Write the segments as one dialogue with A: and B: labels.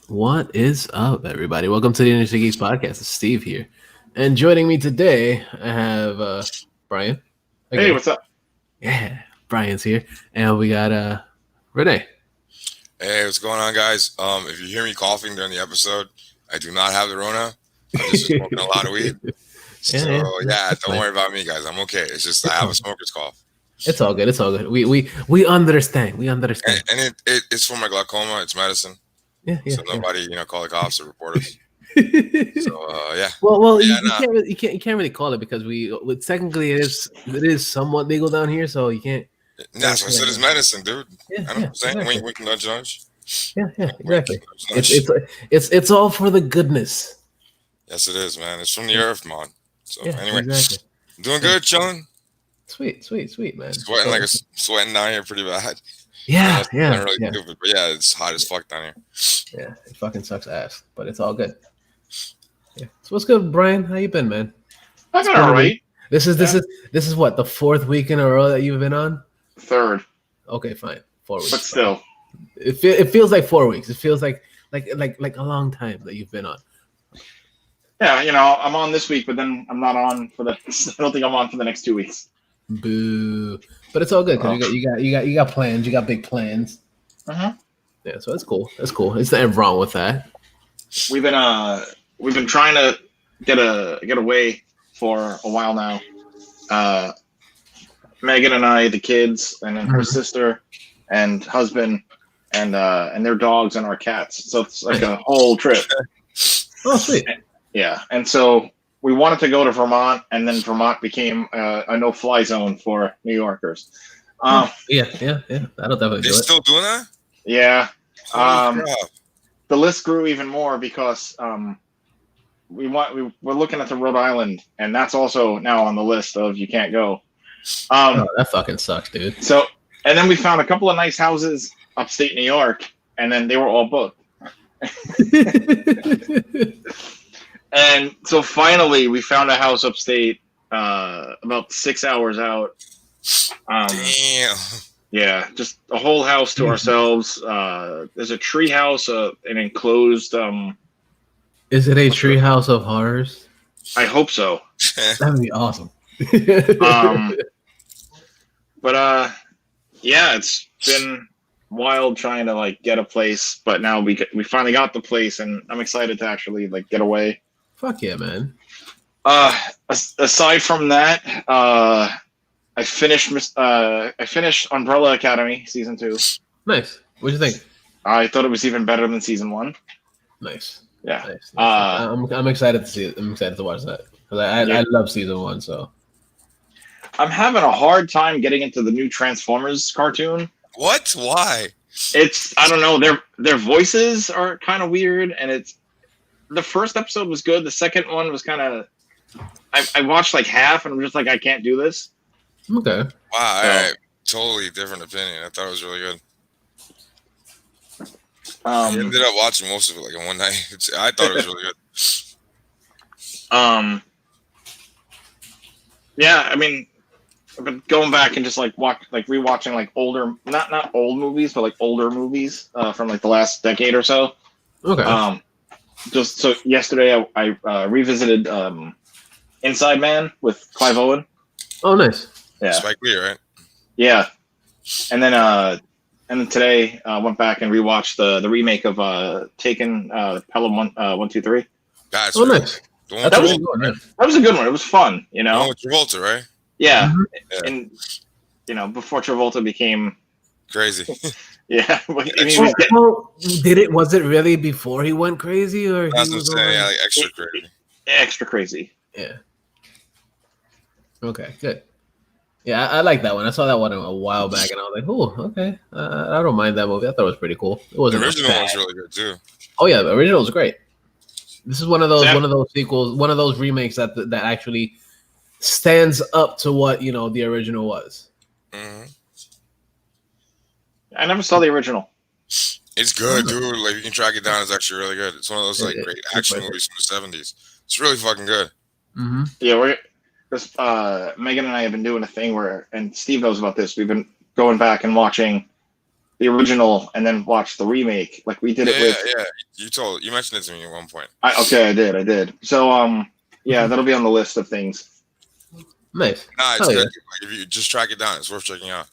A: What is up, everybody? Welcome to the InnerCityGeeks podcast. It's Steve here, and joining me today, I have Brian
B: Hey,
A: again.
B: what's up?
A: Yeah, Brian's here, and we got Renee.
C: Hey, what's going on, guys? If you hear me coughing during the episode, I do not have the Rona. I'm just smoking a lot of weed. So don't worry about me, guys. I'm okay. It's just I have a smoker's cough.
A: It's all good. It's all good. We understand. We understand.
C: And it's for my glaucoma. It's medicine.
A: Yeah.
C: So nobody, call the cops or report us. Yeah.
A: Well,
C: Yeah,
A: you can't really call it because technically it is somewhat legal down here, so you can't.
C: Yeah, so I said it's medicine, dude.
A: Yeah,
C: I know what I'm saying.
A: exactly.
C: We can nudge.
A: Yeah, exactly. It's all for the goodness.
C: Yes, it is, man. It's from the earth, man. So anyway,
A: exactly.
C: Doing good, chilling.
A: Sweet, man.
C: Sweating down here pretty bad.
A: Yeah.
C: Not really stupid, but yeah, it's hot as fuck down here.
A: Yeah, it fucking sucks ass, but it's all good. Yeah. So what's good, Brian? How you been, man?
B: I've been all right.
A: This is what, the fourth week in a row that you've been on?
B: Third.
A: Okay, fine. 4 weeks.
B: But still.
A: It feels like 4 weeks. It feels like a long time that you've been on.
B: Yeah, I'm on this week, but then I'm not on for I don't think I'm on for the next 2 weeks.
A: Boo. But it's all good because you got plans. You got big plans.
B: Uh-huh.
A: Yeah, so that's cool. That's cool. It's nothing wrong with that.
B: We've been trying to get away for a while now. Megan and I, the kids, and then her sister and husband and their dogs and our cats. So it's like a whole trip.
A: Oh, sweet.
B: Yeah. And so we wanted to go to Vermont, and then Vermont became a no-fly zone for New Yorkers.
A: Yeah. That'll definitely do it.
C: They're still doing that?
B: Yeah.
C: Holy crap.
B: The list grew even more because we're looking at the Rhode Island, and that's also now on the list of you can't go.
A: That fucking sucks, dude.
B: So, and then we found a couple of nice houses upstate New York, and then they were all booked. And so finally, we found a house upstate, about 6 hours out.
C: Damn.
B: Yeah, just a whole house to ourselves. There's a tree house, an enclosed.
A: Is it a treehouse of horrors?
B: I hope so.
A: That would be awesome.
B: But yeah, it's been wild trying to get a place, but now we finally got the place, and I'm excited to actually get away.
A: Fuck yeah, man.
B: Aside from that, I finished Umbrella Academy season 2.
A: Nice. What'd you think?
B: I thought it was even better than season 1.
A: Nice.
B: Yeah.
A: Nice. I'm excited to see it. I'm excited to watch that because I love season 1. So
B: I'm having a hard time getting into the new Transformers cartoon.
C: What? Why?
B: I don't know. Their voices are kind of weird, and the first episode was good. The second one was kind of. I watched half, and I'm just I can't do this.
A: Okay.
C: Wow, I totally different opinion. I thought it was really good. I ended up watching most of it in one night. I thought it was really good.
B: Yeah, I mean, but going back and just rewatching older, not old movies, but older movies from the last decade or so.
A: Okay.
B: Just so yesterday I revisited Inside Man with Clive Owen.
A: Oh, nice.
B: Yeah.
C: Spike Lee, right?
B: Yeah. And then today went back and rewatched the remake of Taken, Pelham 1, 2, 3.
C: That's
A: nice.
B: That was a good one. It was fun,
C: The one with Travolta, right?
B: Yeah.
A: Mm-hmm.
B: And before Travolta became
C: crazy.
B: Yeah.
A: Was it really before he went crazy, or
C: That's what I'm saying. Extra crazy.
B: Extra crazy.
A: Yeah. Okay, good. Yeah, I like that one. I saw that one a while back, and I was like, "Oh, okay. I don't mind that movie. I thought it was pretty cool. It wasn't
C: The original
A: bad.
C: was really good too.
A: Oh yeah, the original was great. This is one of those sequels, one of those remakes that actually stands up to what the original was.
C: Mm-hmm.
B: I never saw the original.
C: It's good, dude. You can track it down. It's actually really good. It's one of those great action movies from the 70s. It's really fucking good.
A: Mm-hmm.
B: Yeah, Megan and I have been doing a thing and Steve knows about this. We've been going back and watching the original and then watch the remake. Like we did it with.
C: Yeah. You mentioned it to me at one point.
B: I did. So yeah, that'll be on the list of things.
A: Nice.
C: Nah, it's good. Yeah. Like, if you just track it down, it's worth checking out.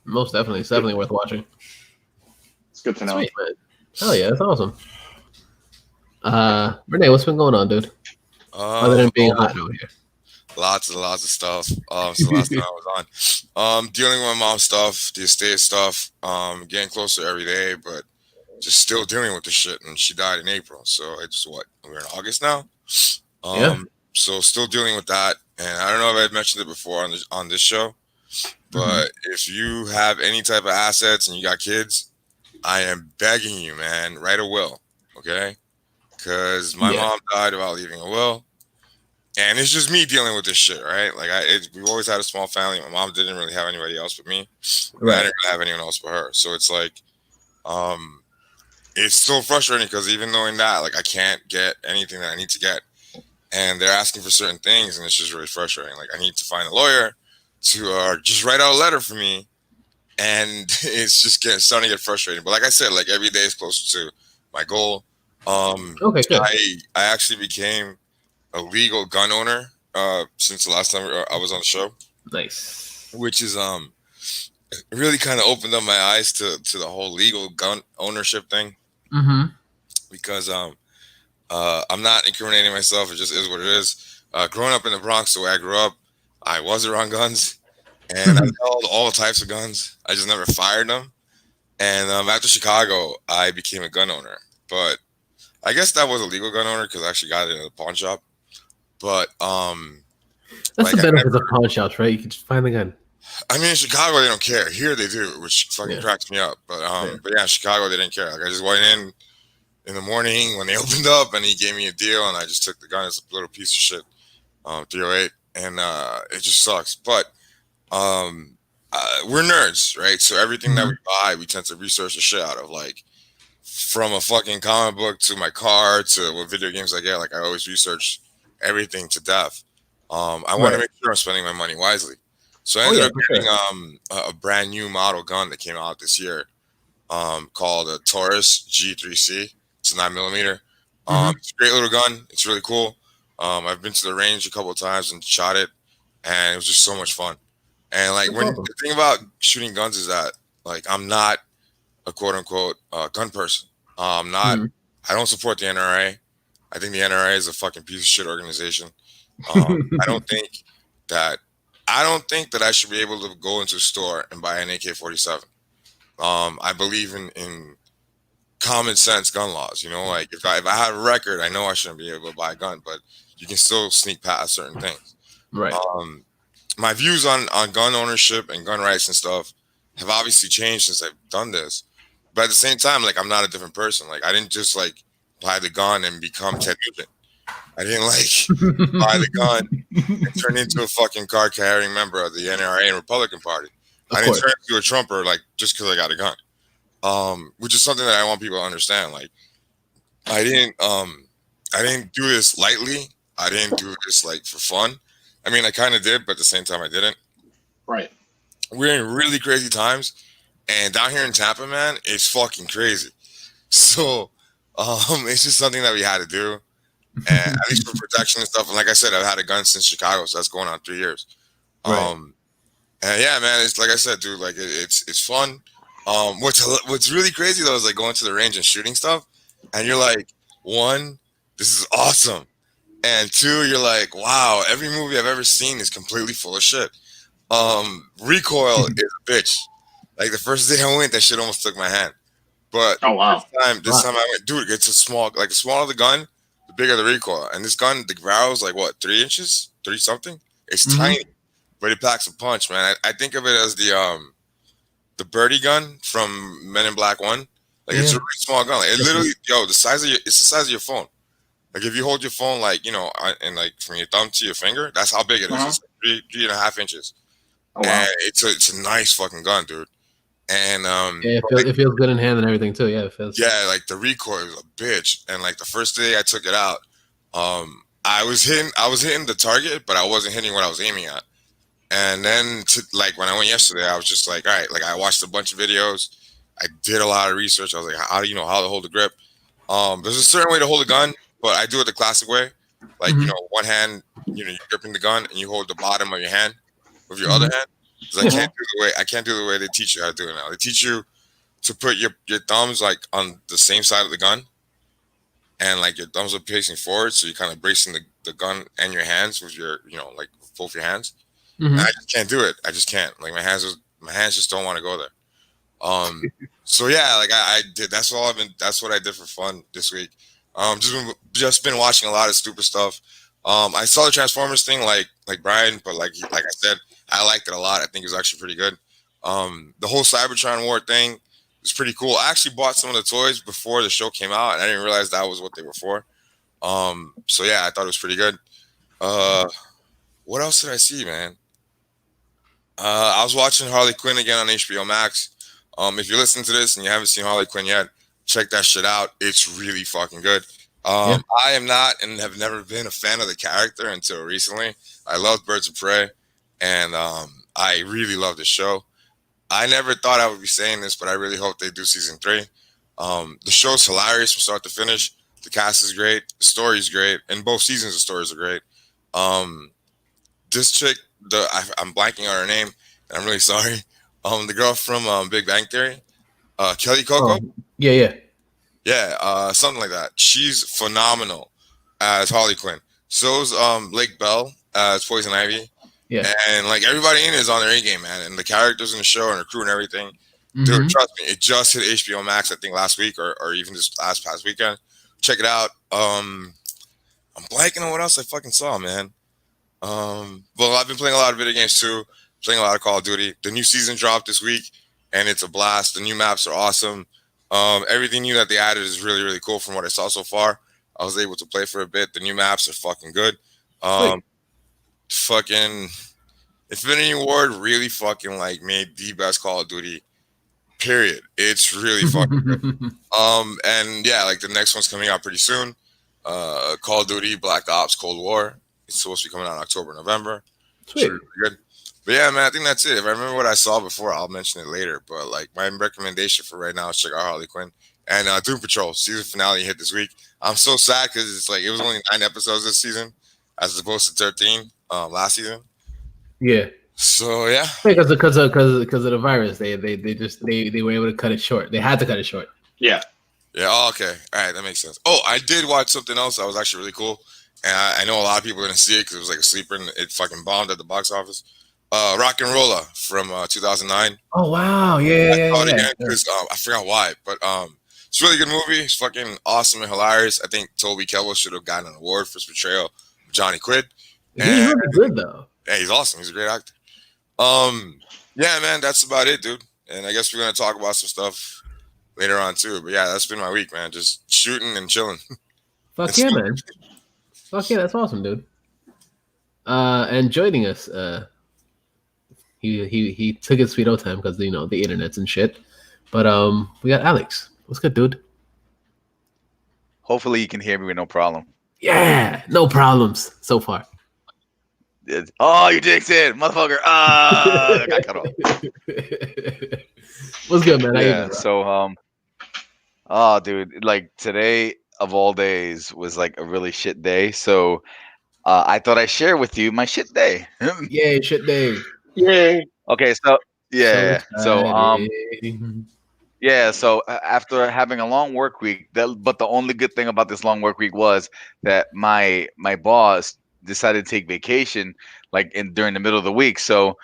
A: Most definitely. It's definitely worth watching.
B: It's good to know.
A: Sweet, man. Hell yeah, that's awesome. Renee, what's been going on, dude? Other than being hot out here.
C: Lots of stuff. So last time I was on, dealing with my mom's stuff, the estate stuff, getting closer every day, but just still dealing with the shit. And she died in April, so it's we're in August now.
A: Yeah.
C: So still dealing with that, and I don't know if I had mentioned it before on this show, but if you have any type of assets and you got kids, I am begging you, man, write a will, okay? Because my mom died without leaving a will. And it's just me dealing with this shit, right? Like we've always had a small family. My mom didn't really have anybody else but me. Right. I didn't really have anyone else but her. So it's like, it's so frustrating because even knowing that, like I can't get anything that I need to get, and they're asking for certain things, and it's just really frustrating. Like I need to find a lawyer to just write out a letter for me, and it's just starting to get frustrating. But like I said, like every day is closer to my goal.
A: Okay, good.
C: I actually became a legal gun owner since the last time I was on the show.
A: Nice.
C: Which is really kind of opened up my eyes to the whole legal gun ownership thing. Because I'm not incriminating myself. It just is what it is. Growing up in the Bronx, the way I grew up, I was around guns, and I held all types of guns. I just never fired them. And after Chicago, I became a gun owner. But I guess that was a legal gun owner because I actually got it in a pawn shop. But
A: that's the benefit of pawn shops, right? You can just find the gun.
C: I mean, in Chicago they don't care. Here they do, which fucking cracks me up. But yeah, in Chicago they didn't care. Like I just went in the morning when they opened up, and he gave me a deal, and I just took the gun. It's a little piece of shit, 308, and it just sucks. But we're nerds, right? So everything that we buy, we tend to research the shit out of, like. From a fucking comic book to my car to what video games I get, like I always research everything to death. I want to make sure I'm spending my money wisely. So I ended up getting a brand new model gun that came out this year called a Taurus G3C. It's a 9mm. It's a great little gun. It's really cool. I've been to the range a couple of times and shot it, and it was just so much fun. And like the thing about shooting guns is that like I'm not a quote unquote gun person. I don't support the NRA. I think the NRA is a fucking piece of shit organization. I don't think that I should be able to go into a store and buy an AK-47. I believe in common sense gun laws. You know, like if I had a record, I know I shouldn't be able to buy a gun, but you can still sneak past certain things.
A: Right.
C: My views on gun ownership and gun rights and stuff have obviously changed since I've done this. But at the same time, like I'm not a different person. Like I didn't just like buy the gun and become Ted Nugent. I didn't like buy the gun and turn into a fucking card-carrying member of the NRA and Republican Party. I didn't turn into a Trumper like just because I got a gun. Which is something that I want people to understand. Like I didn't do this lightly. I didn't do this like for fun. I mean, I kind of did, but at the same time, I didn't.
B: Right.
C: We're in really crazy times. And down here in Tampa, man, it's fucking crazy. So it's just something that we had to do. And at least for protection and stuff. And like I said, I've had a gun since Chicago, so that's going on 3 years.
A: Right.
C: And yeah, man, it's like I said, dude, like it's fun. What's really crazy though is like going to the range and shooting stuff. And you're like, one, this is awesome. And two, you're like, wow, every movie I've ever seen is completely full of shit. Recoil is a bitch. Like the first day I went, that shit almost took my hand. But this time I went, dude, it's a small, like the smaller the gun, the bigger the recoil. And this gun, the barrel is like what, 3 inches, 3 something. It's tiny, but it packs a punch, man. I think of it as the birdie gun from Men in Black 1. Like it's a really small gun. Like, it literally, it's the size of your phone. Like if you hold your phone, like and like from your thumb to your finger, that's how big it is. It's like 3.5 inches. Oh, wow. And it's a nice fucking gun, dude. And
A: it feels good in hand and everything too. Yeah, it feels.
C: Yeah, like the recoil is a bitch. And like the first day I took it out, I was hitting the target, but I wasn't hitting what I was aiming at. And then like when I went yesterday, I was just like, all right, like I watched a bunch of videos. I did a lot of research. I was like, how do you know how to hold the grip? There's a certain way to hold a gun, but I do it the classic way. Like,
A: Mhm.
C: one hand, you're gripping the gun and you hold the bottom of your hand with your other
A: Mhm.
C: hand. Because I can't do the way they teach you how to do it now. They teach you to put your thumbs like on the same side of the gun, and like your thumbs are facing forward, so you're kind of bracing the gun and your hands with your, like both your hands. And I
A: Mhm.
C: just can't do it. I just can't. Like my hands just don't want to go there. So yeah, like I did. That's what I did for fun this week. Just been watching a lot of stupid stuff. I saw the Transformers thing, like Brian, but like I said, I liked it a lot. I think it was actually pretty good. The whole Cybertron War thing was pretty cool. I actually bought some of the toys before the show came out, and I didn't realize that was what they were for. So yeah, I thought it was pretty good. Uh, what else did I see, man? I was watching Harley Quinn again on HBO Max. If you're listening to this and you haven't seen Harley Quinn yet, check that shit out. It's really fucking good.
A: Yeah.
C: I am not and have never been a fan of the character until recently. I loved Birds of Prey, and I really love the show. I never thought I would be saying this, but I really hope they do season 3. The show's hilarious from start to finish. The cast is great. The story's great. In both seasons, the stories are great. Um, this chick, I'm blanking on her name, and I'm really sorry. The girl from Big Bang Theory, Kelly Coco.
A: Oh, yeah, yeah.
C: Yeah, something like that. She's phenomenal as Harley Quinn. So's Lake Bell as Poison Ivy,
A: Yeah.
C: and like everybody in it is on their A game, man. And the characters in the show and the crew and everything. Dude,
A: Mhm.
C: trust me, it just hit HBO Max, I think last week or even this past weekend. Check it out. I'm blanking on what else I fucking saw, man. Well, I've been playing a lot of video games too, playing a lot of Call of Duty. The new season dropped this week, and it's a blast. The new maps are awesome. Everything new that they added is really, really cool from what I saw so far. I was able to play for a bit. The new maps are fucking good.
A: Sweet.
C: Fucking Infinity Ward really fucking like made the best Call of Duty. Period. It's really fucking good. And yeah, like the next one's coming out pretty soon. Call of Duty Black Ops Cold War. It's supposed to be coming out in October, November. Should
A: Sweet.
C: be pretty good. But yeah, man, I think that's it. If I remember what I saw before, I'll mention it later. But like my recommendation for right now is check out Harley Quinn and Doom Patrol season finale hit this week. I'm so sad because it's like it was only 9 episodes this season, as opposed to 13 last season.
A: Yeah.
C: So yeah,
A: Because of the virus, they were able to cut it short. They had to cut it short.
B: Yeah.
C: yeah. Oh, okay, all right, that makes sense. Oh, I did watch something else that was actually really cool, and I know a lot of people didn't see it because it was like a sleeper and it fucking bombed at the box office. Rock and Rolla from 2009.
A: Oh wow! Yeah,
C: I
A: yeah,
C: saw it
A: yeah,
C: again
A: yeah.
C: because I forgot why, but it's a really good movie. It's fucking awesome and hilarious. I think Toby Kebbell should have gotten an award for his portrayal of Johnny Quid.
A: He's
C: And
A: really good though.
C: yeah, he's awesome. He's a great actor. Yeah, man, that's about it, dude. And I guess we're gonna talk about some stuff later on too. But yeah, that's been my week, man. Just shooting and chilling.
A: Fuck yeah, man. Fuck yeah, that's awesome, dude. And joining us, he took his sweet old time because the internet's and shit. But we got Alex. What's good, dude?
D: Hopefully you can hear me with no problem.
A: Yeah, no problems so far.
D: Oh, you jinxed it, motherfucker. I got cut off.
A: What's good, man? How you
D: Yeah,
A: doing, bro?
D: so oh dude, like today of all days was like a really shit day. So I thought I'd share with you my shit day.
A: Yay, shit day.
B: Yay.
D: Okay, so
A: So
D: yeah. So
A: exciting.
D: yeah, so after having a long work week, but the only good thing about this long work week was that my boss decided to take vacation like during the middle of the week. So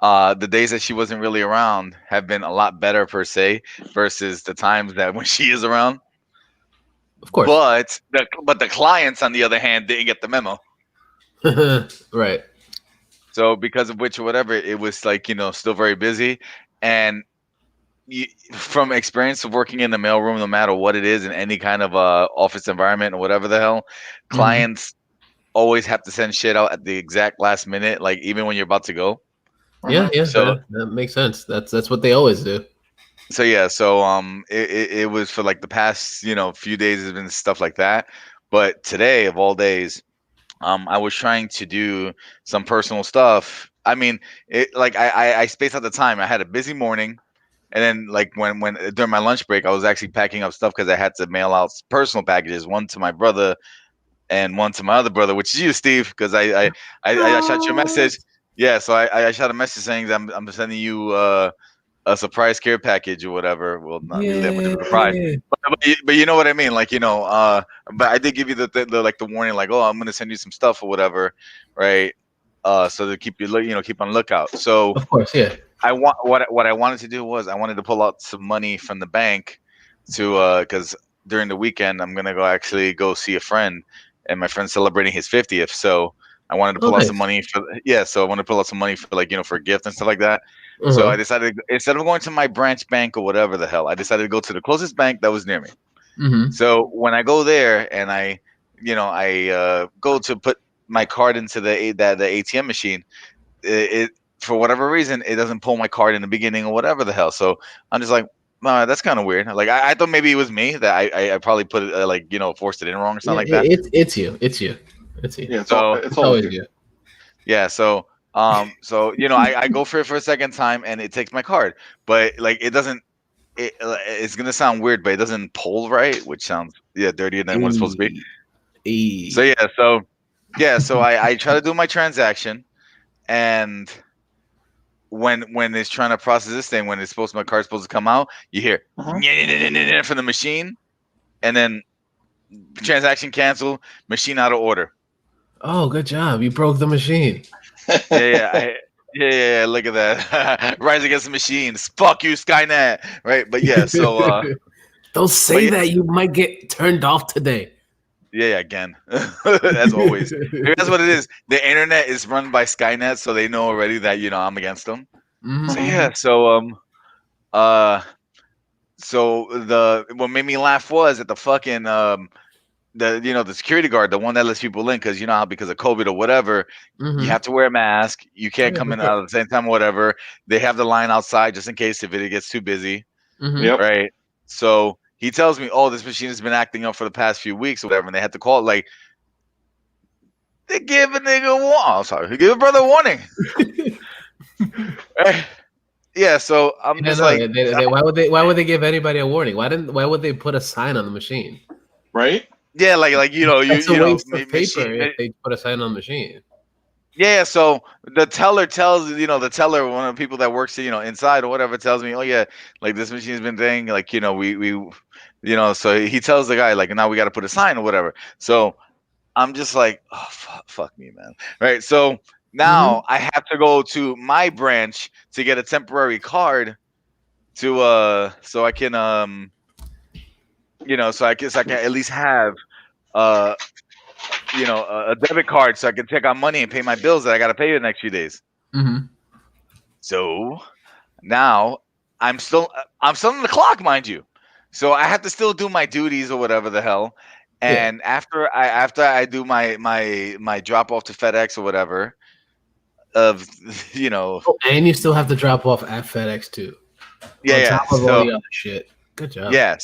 D: the days that she wasn't really around have been a lot better per se versus the times that when she is around.
A: Of course.
D: But the clients on the other hand didn't get the memo.
A: Right.
D: So because of which or whatever, it was like, still very busy. And from experience of working in the mailroom, no matter what it is in any kind of office environment or whatever the hell, clients always have to send shit out at the exact last minute, like even when you're about to go.
A: Yeah, yeah.
D: So
A: that makes sense. That's what they always do.
D: so yeah, so it was for like the past few days has been stuff like that. But today of all days, I was trying to do some personal stuff I mean, I spaced out the time. I had a busy morning, and then like when during my lunch break, I was actually packing up stuff because I had to mail out personal packages, one to my brother and one to my other brother, which is you, Steve, because I shot you a message. Yeah, so I shot a message saying that I'm sending you a surprise care package or whatever. Well, not really that much of a surprise,
A: Yeah.
D: but you know what I mean. Like but I did give you the like the warning, like, oh, I'm gonna send you some stuff or whatever, right? So to keep keep on lookout. So
A: Of course, yeah.
D: I want what I wanted to do was I wanted to pull out some money from the bank to because during the weekend I'm gonna go see a friend, and my friend's celebrating his 50th. So I wanted to
A: Oh,
D: pull out some
A: nice.
D: money for So I want to pull out some money for for a gift and stuff like that. So I
A: Uh-huh.
D: decided instead of going to my branch bank or whatever the hell, I decided to go to the closest bank that was near me.
A: Mm-hmm.
D: So when I go there and I go to put my card into the ATM machine, it for whatever reason it doesn't pull my card in the beginning or whatever the hell. So I'm just like, that's kind of weird. Like I thought maybe it was me that I probably put it forced it in wrong or something
A: Yeah,
D: like that.
A: it's you. It's you. It's you.
B: Yeah,
D: So
B: it's
A: It's
B: always
A: always
B: you.
A: you.
D: yeah, I go for it for a second time and it takes my card, but like it doesn't. It's gonna sound weird, but it doesn't pull right, which sounds dirtier than what it's supposed to be.
A: Hey,
D: So
A: hey.
D: I try to do my transaction, and when it's trying to process this thing, when my card's supposed to come out, you hear from the machine, and then transaction cancel, machine out of order.
A: Oh, good job. You broke the machine.
D: Yeah. Look at that. Rise against the machines. Fuck you, Skynet. Right, but yeah. So,
A: Don't
D: but
A: say that. You might get turned off today.
D: yeah, again, as always. Maybe that's what it is. The internet is run by Skynet, so they know already that I'm against them. So
A: Mhm.
D: yeah, uh, so the what made me laugh was at the fucking the security guard, the one that lets people in, because how because of COVID or whatever, you
A: Mhm.
D: have to wear a mask. You
A: Oh,
D: can't
A: yeah,
D: come
A: for
D: in
A: sure.
D: out at the same time or whatever. They have the line outside just in case if it gets too busy,
A: Mhm.
B: Yep.
D: right? So he tells me, oh, this machine has been acting up for the past few weeks or whatever, and they had to call it like. They give a nigga a warning. Oh, sorry. They give a brother a warning. Yeah, so I'm
A: Yeah,
D: just
A: no.
D: like,
A: Why would they give anybody a warning? Why would they put a sign on the machine?
B: Right.
D: yeah, like
A: That's a waste of
D: machine.
A: paper if they put a sign on the machine.
D: Yeah, so the teller tells one of the people that works inside or whatever tells me, oh yeah, like this machine's been thing, like so he tells the guy like now we got to put a sign or whatever. So I'm just like, oh fuck me, man. Right. So
A: Mhm.
D: now I have to go to my branch to get a temporary card to so I can so I can at least have uh a debit card so I can take out money and pay my bills that I got to pay the next few days.
A: Mhm.
D: So now I'm still on the clock, mind you. So I have to still do my duties or whatever the hell.
A: Yeah.
D: And after I do my drop off to FedEx or whatever of
A: Oh, and you still have to drop off at FedEx too, on top
D: yeah.
A: of all
D: So
A: the other shit. Good job.
D: yeah,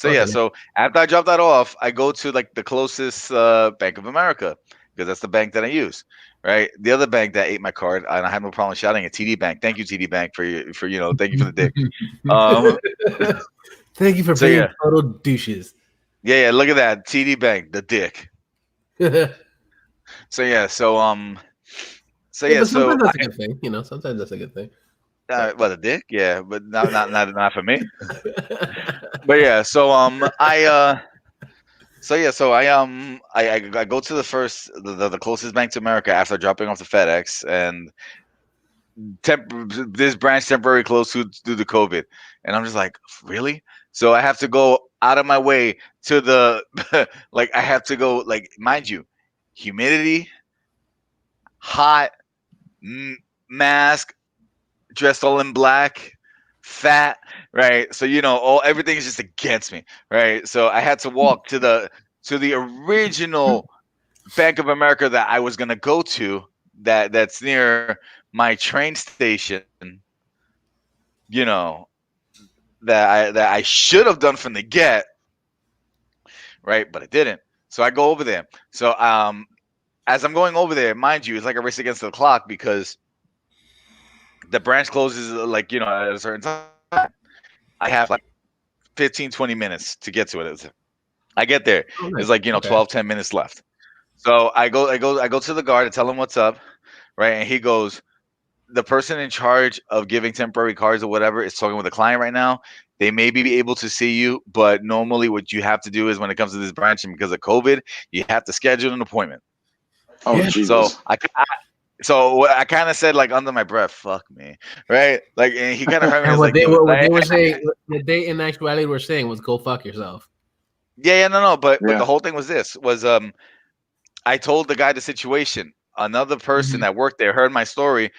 A: Okay.
D: so after I drop that off, I go to like the closest Bank of America because that's the bank that I use. Right, the other bank that ate my card, and I had no problem shouting at TD Bank. Thank you, TD Bank, thank you for the dick. Um,
A: Thank you for
D: so
A: being
D: yeah,
A: total douches.
D: yeah, look at that TD Bank, the dick.
A: Yeah,
D: So yeah,
A: but
D: so
A: sometimes that's a good thing. Sometimes that's a good thing.
D: well, the dick, yeah, but not for me. But yeah, I go to the closest bank to America after dropping off the FedEx, and this branch temporarily closed due to COVID, and I'm just like, really? So I have to go out of my way to the like I have to go like mind you, humidity, hot, mask, dressed all in black, fat, right? So all everything is just against me, right? So I had to walk to the original Bank of America that I was gonna go to that's near my train station, you know, that I should have done from the get, right? But I didn't. So I go over there. So as I'm going over there, mind you, it's like a race against the clock because the branch closes like at a certain time. I have like 15, 20 minutes to get to it. I get there.
A: Oh, nice.
D: It's like
A: Okay.
D: 12, 10 minutes left. So I go to the guard to tell him what's up, right? And he goes, the person in charge of giving temporary cards or whatever is talking with the client right now. They may be able to see you, but normally what you have to do is when it comes to this branch, and because of COVID, you have to schedule an appointment.
B: Oh,
A: Yeah.
B: Jesus.
D: So I kind of said like under my breath, "Fuck me," right? Like, and he kind of heard me.
A: And
D: As
A: what
D: like,
A: they
D: yo,
A: were, what
D: like,
A: they were saying, what they in actuality were saying was, "Go fuck yourself."
D: yeah, no, but
B: Yeah.
D: the whole thing was this was I told the guy the situation. Another person
A: Mhm.
D: that worked there heard my story.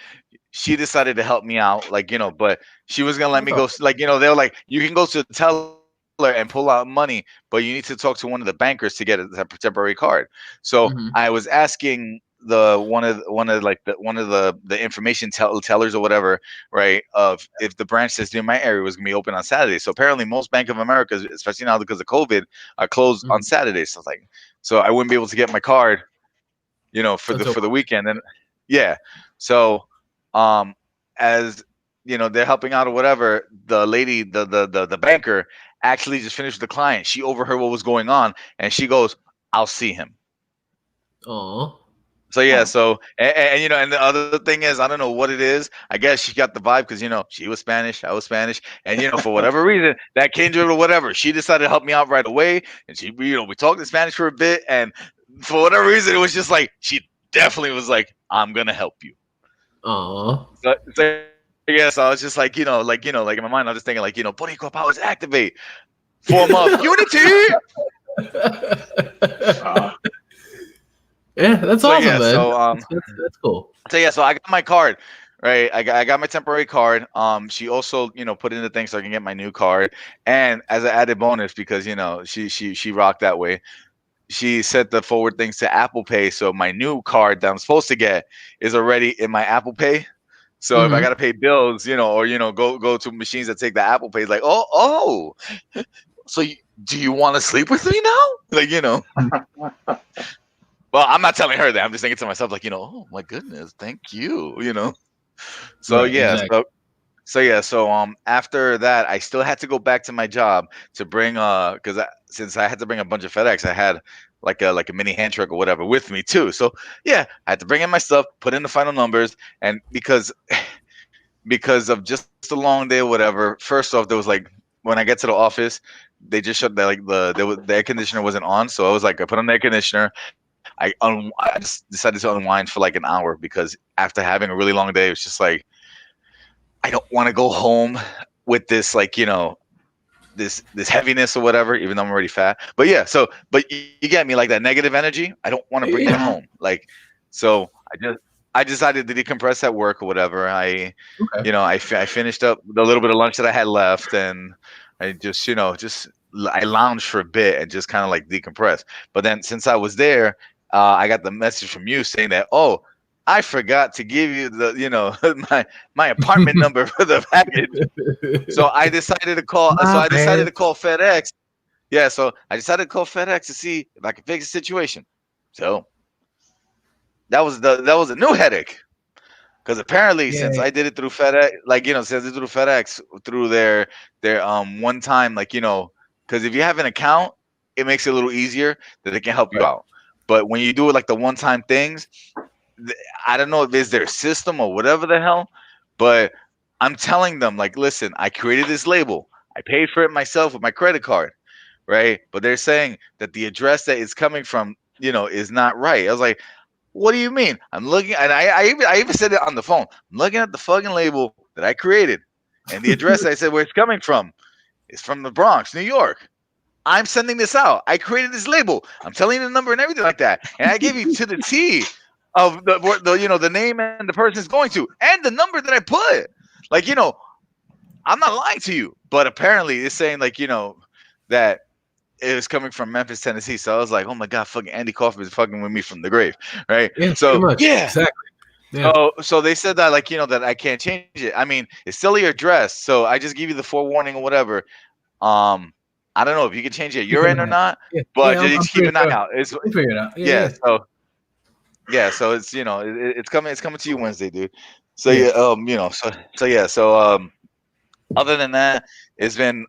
D: She decided to help me out, like but she was gonna let me
A: Oh.
D: go. Like they were like, you can go to the teller and pull out money, but you need to talk to one of the bankers to get a temporary card. So
A: Mhm.
D: I was asking one of the information tellers or whatever, right? Of if the branch that's near my area was gonna be open on Saturday. So apparently most Bank of Americas, especially now because of COVID, are closed on
A: Mhm.
D: Saturdays. So like, so I wouldn't be able to get my card, for
A: Until
D: the weekend. And yeah, so um as they're helping out or whatever, the lady, the banker actually just finished with the client. She overheard what was going on and she goes, I'll see him.
A: oh,
D: So yeah,
B: Huh.
D: so and the other thing is, I don't know what it is. I guess she got the vibe because she was Spanish, I was Spanish, and for whatever reason, that kindred or whatever, she decided to help me out right away. And she, we talked in Spanish for a bit, and for whatever reason, it was just like she definitely was like, "I'm gonna help you."
A: oh.
D: So yeah, so I was just like in my mind, I was just thinking Boricua powers activate, form of unity.
B: Uh,
A: Yeah, that's
D: So
A: awesome,
D: yeah,
A: man.
D: so
A: That's cool.
D: So yeah, so I got my card, right? I got my temporary card. She also put in the thing so I can get my new card, and as an added bonus because she rocked that way. She set the forward things to Apple Pay, so my new card that I'm supposed to get is already in my Apple Pay. So if I
A: Mhm.
D: gotta pay bills, or go to machines that take the Apple Pay, it's like so do you want to sleep with me now? Well, I'm not telling her that. I'm just thinking to myself, oh my goodness, thank you. So
A: Right.
D: yeah,
A: Exactly.
D: so after that, I still had to go back to my job to bring because since I had to bring a bunch of FedEx, I had like a mini hand truck or whatever with me too. So yeah, I had to bring in my stuff, put in the final numbers, and because of just a long day or whatever. First off, there was like when I get to the office, they just shut the air conditioner wasn't on, so I was like, I put on the air conditioner. I just decided to unwind for like an hour because after having a really long day, it was just like I don't want to go home with this this heaviness or whatever, even though I'm already fat. But yeah, but you get me, like that negative energy. I don't want to bring that
A: Yeah.
D: home. So I decided to decompress at work or whatever.
A: Okay.
D: I finished up the little bit of lunch that I had left, and I I lounged for a bit and just kind of like decompressed. But then since I was there, I got the message from you saying that, oh, I forgot to give you the my apartment number for the package. So I decided to call. So
A: My
D: I decided
A: bad.
D: to call FedEx. Yeah, so I decided to call FedEx to see if I could fix the situation. So that was a new headache because apparently since
A: Yeah.
D: I did it through FedEx, since I did it through FedEx through their one time, because if you have an account, it makes it a little easier that they can help you
A: Right.
D: out. But when you do it like the one time things, I don't know if it's their system or whatever the hell, but I'm telling them like, listen, I created this label. I paid for it myself with my credit card, right? But they're saying that the address that it's coming from, is not right. I was like, what do you mean? I'm looking, and I even said it on the phone. I'm looking at the fucking label that I created, and the address I said where it's coming from is from the Bronx, New York. I'm sending this out. I created this label. I'm telling you the number and everything like that, and I gave you to the T of the name and the person it's going to, and the number that I put. I'm not lying to you, but apparently it's saying that it was coming from Memphis, Tennessee. So I was like, oh my god, fucking Andy Kaufman is fucking with me from the grave, right?
A: Yeah. Pretty
D: So
A: much.
D: yeah,
A: Exactly. Yeah.
D: so they said that that I can't change it. I mean, it's still your address, so I just give you the forewarning or whatever. Um, I don't know if you can change it
A: Keep
D: your
A: an
D: end or
A: eye out.
D: not,
A: Yeah.
D: but
A: Yeah. I'm
D: just keep
A: pretty
D: an eye
A: sure.
D: out. It's
A: We'll figure it out. Yeah.
D: yeah,
A: Yeah.
D: so it's it's coming to you Wednesday, dude. So
A: Yeah.
D: other than that, it's been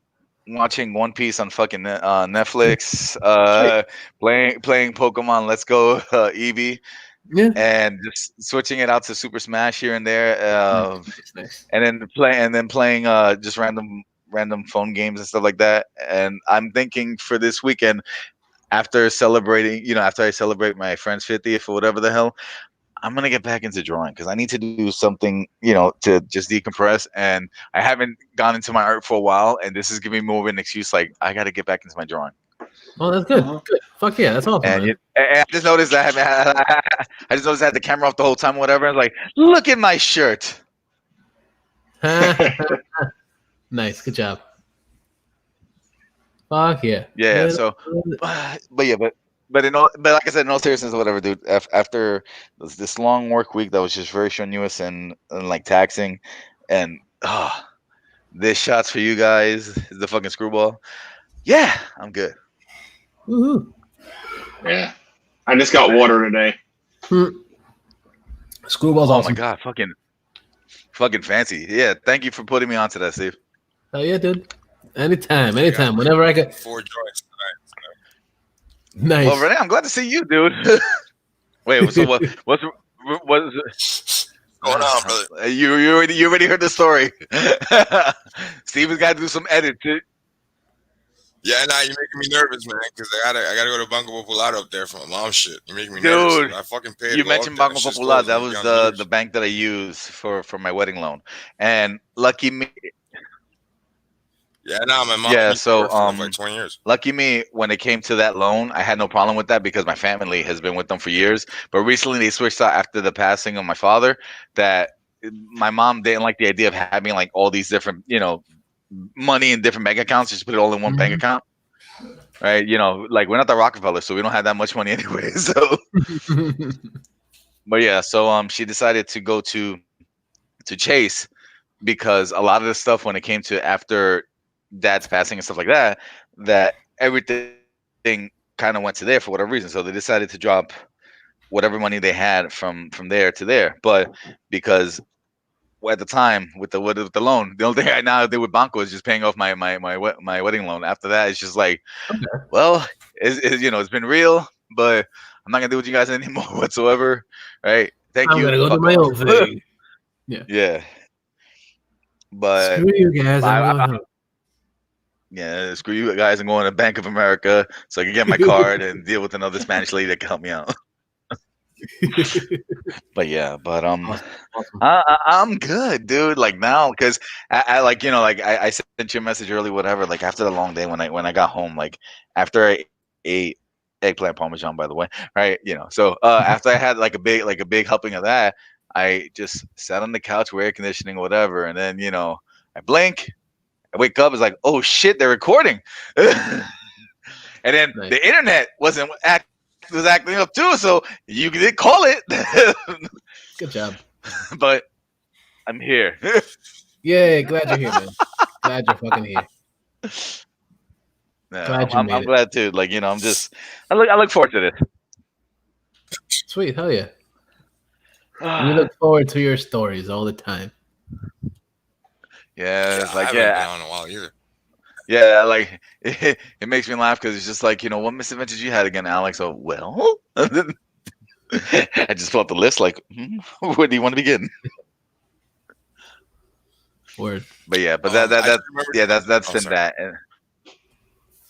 D: watching One Piece on fucking Netflix,
A: Sweet.
D: playing Pokemon Let's Go Eevee,
A: Yeah.
D: and just switching it out to Super Smash here and there,
A: Nice.
D: and then playing just random phone games and stuff like that. And I'm thinking for this weekend, after after I celebrate my friend's 50th or whatever the hell, I'm gonna get back into drawing because I need to do something, to just decompress. And I haven't gone into my art for a while, and this is giving me more of an excuse. Like I got to get back into my drawing.
A: Oh, that's good. Good. Fuck yeah, that's awesome.
D: And,
A: Man.
D: and I just noticed I just noticed I had the camera off the whole time, or whatever. I was like, look at my shirt.
A: Nice. Good job. Fuck yeah.
D: Yeah. So, but like I said, in all seriousness, or whatever, dude. After this long work week that was just very strenuous and like taxing, and this shot's for you guys, the fucking screwball. Yeah, I'm good.
A: Woohoo.
B: Yeah. I just got water today.
A: Screwball's awesome.
D: Oh my god, fucking fancy. Yeah, thank you for putting me onto that, Steve.
A: Hell yeah, dude. Anytime. Whenever I get
C: 4 joints tonight.
A: nice.
D: Well, Renee, I'm glad to see you, dude. Wait, so what's
C: Going on, brother?
D: You already heard the story. Steven's got to do some edits.
C: Yeah, nah, you're making me nervous, man, because I gotta go to Banco Popular up there for my mom's shit. You're making me nervous.
D: Dude,
C: I fucking paid.
D: You mentioned Banco Popular. That was the bank that I use for my wedding loan. And lucky me.
C: Yeah, nah, my mom.
D: Yeah, so
C: for like 20 years.
D: Lucky me, when it came to that loan, I had no problem with that because my family has been with them for years. But recently they switched out after the passing of my father. That my mom didn't like the idea of having like all these different, money in different bank accounts. Just put it all in one bank account, right? Like we're not the Rockefeller, so we don't have that much money anyway. So, but yeah, so she decided to go to Chase because a lot of the stuff when it came to after Dad's passing and stuff like that, that everything kind of went to there for whatever reason. So they decided to drop whatever money they had from there to there. But because at the time with the loan, the only thing I now did with Banco is just paying off my wedding loan. After that, it's just like, well, it's been real, but I'm not gonna do with you guys anymore whatsoever, right? Thank you.
A: I'm gonna go do my own thing.
D: Yeah. But
A: screw you guys.
D: Yeah, screw you guys. I'm going to Bank of America so I can get my card and deal with another Spanish lady that can help me out. I'm good, dude. Like now, because I sent you a message early, whatever. Like after the long day, when I got home, like after I ate eggplant parmesan, by the way, right? So after I had like a big helping of that, I just sat on the couch with air conditioning, whatever, and then I blink. I wake up, it's like, oh shit, they're recording. And then the internet was acting up too, so you did call it.
A: Good job.
D: But I'm here.
A: Yay, glad you're here, man. Glad you're fucking here.
D: I'm glad too. Like, I look forward to this.
A: Sweet, hell yeah. We look forward to your stories all the time.
D: Yeah, it's like,
C: I haven't been on in a while either.
D: Yeah, like it makes me laugh because it's just like, what misadventures you had again, Alex? Oh, well, I just pulled up the list. Like, where do you want to begin?
A: Word.
D: But yeah, but that's been that.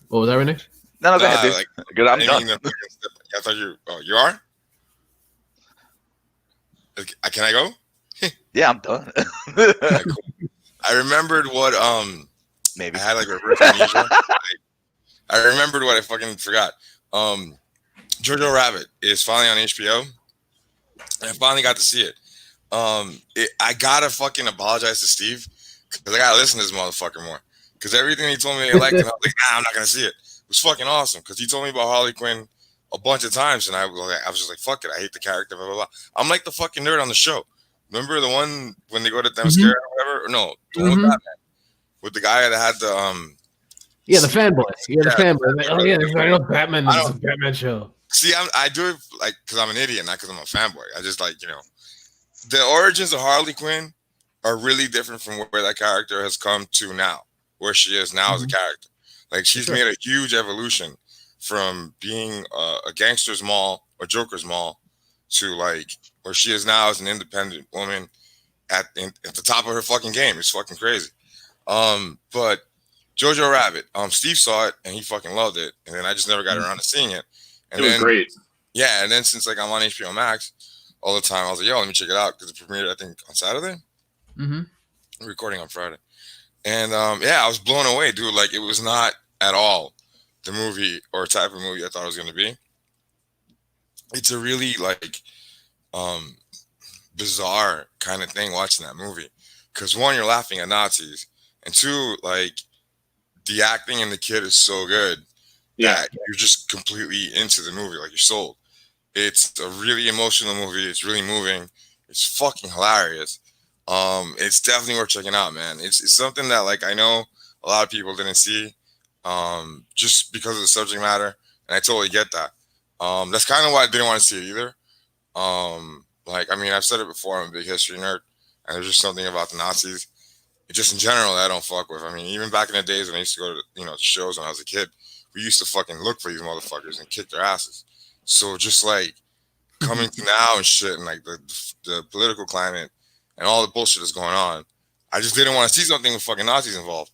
A: What was that, Renee?
D: No, go ahead, dude. Because I'm done.
C: I thought you are. Can I go?
D: Yeah, I'm done.
C: Right, cool. I remembered what
D: maybe
C: I had like reverse amnesia. I remembered what I fucking forgot. Jojo Rabbit is finally on HBO, and I finally got to see it. I gotta fucking apologize to Steve because I gotta listen to this motherfucker more. Because everything he told me I liked, and I was like, I'm not gonna see it. It was fucking awesome because he told me about Harley Quinn a bunch of times, and I was just like, fuck it, I hate the character, blah blah blah. I'm like the fucking nerd on the show. Remember the one when they go to Themyscira or whatever? Or no, the one with Batman. With the guy that had the
A: the fanboy. Yeah, the fanboy. Like, oh yeah, there's a Batman. This is a Batman show.
C: See, I do it like because I'm an idiot, not because I'm a fanboy. I just like the origins of Harley Quinn are really different from where that character has come to now, where she is now as a character. Like she's made a huge evolution from being a gangster's mall or Joker's mall to like where she is now as an independent woman at the top of her fucking game. It's fucking crazy. But Jojo Rabbit, Steve saw it and he fucking loved it, and then I just never got around to seeing it. And
B: it was great.
C: Yeah, and then since like I'm on HBO Max all the time, I was like, yo, let me check it out because it premiered I think on Saturday. I'm recording on Friday, and yeah, I was blown away, dude. Like it was not at all the movie or type of movie I thought it was gonna be. It's a really like bizarre kind of thing watching that movie because one, you're laughing at Nazis, and two, like the acting in the kid is so good that you're just completely into the movie, like you're sold. It's a really emotional movie. It's really moving. It's fucking hilarious. It's definitely worth checking out, man. It's something that like I know a lot of people didn't see, just because of the subject matter, and I totally get that. That's kind of why I didn't want to see it either. Like I mean, I've said it before. I'm a big history nerd, and there's just something about the Nazis, just in general, that I don't fuck with. I mean, even back in the days when I used to go to the shows when I was a kid, we used to fucking look for these motherfuckers and kick their asses. So just like coming to now and shit, and like the political climate and all the bullshit that's going on, I just didn't want to see something with fucking Nazis involved,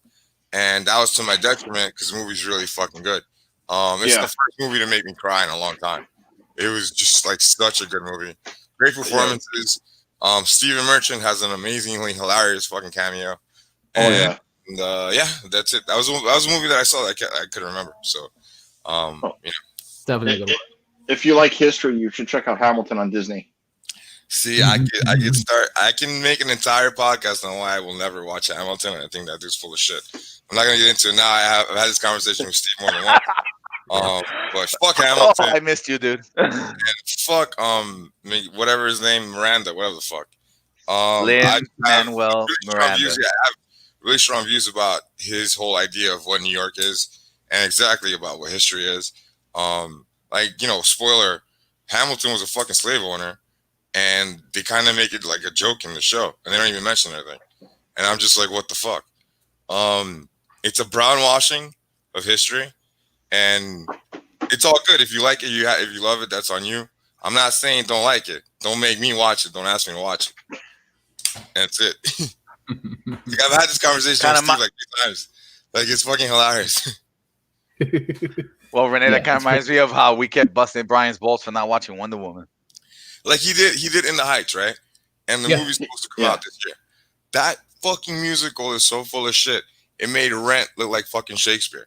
C: and that was to my detriment because the movie's really fucking good. It's the first movie to make me cry in a long time. It was just like such a good movie. Great performances. Stephen Merchant has an amazingly hilarious fucking cameo. And, yeah, that's it. That was a movie that I saw that I couldn't remember. So,
A: definitely a good one.
B: If you like history, you should check out Hamilton on Disney.
C: See, I can make an entire podcast on why I will never watch Hamilton, and I think that dude's full of shit. I'm not gonna get into it now. I've had this conversation with Steve more than once. But fuck Hamilton.
D: Oh, I missed you, dude.
C: And fuck whatever his name, Miranda, whatever the fuck.
D: Lin-Manuel Miranda.
C: I have really strong views about his whole idea of what New York is and exactly about what history is. Like, spoiler, Hamilton was a fucking slave owner, and they kind of make it like a joke in the show, and they don't even mention anything. And I'm just like, what the fuck? It's a brownwashing of history, and it's all good. If you like it, if you love it, that's on you. I'm not saying don't like it. Don't make me watch it. Don't ask me to watch it. That's it. Like, I've had this conversation with Steve like 3 times. Like, it's fucking hilarious.
D: Well, Renee, that kind of reminds me of how we kept busting Brian's balls for not watching Wonder Woman.
C: Like he did In the Heights, right? And the movie's supposed to come out this year. That fucking musical is so full of shit. It made Rent look like fucking Shakespeare.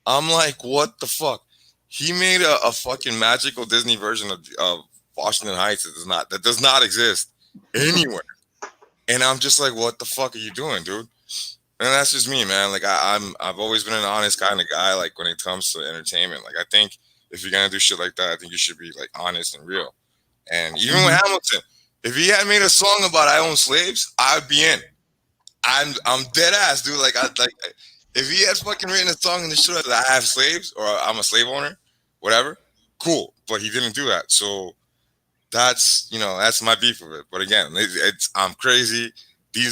C: I'm like, what the fuck? He made a fucking magical Disney version of Washington Heights that does not exist anywhere. And I'm just like, what the fuck are you doing, dude? And that's just me, man. Like I've always been an honest kind of guy. Like when it comes to entertainment, like I think if you're gonna do shit like that, I think you should be like honest and real. And even with Hamilton, if he had made a song about I own slaves, I'd be in. I'm dead ass, dude. Like if he had fucking written a song in the show that I have slaves or I'm a slave owner, whatever, cool. But he didn't do that, so that's that's my beef with it. But again, I'm crazy.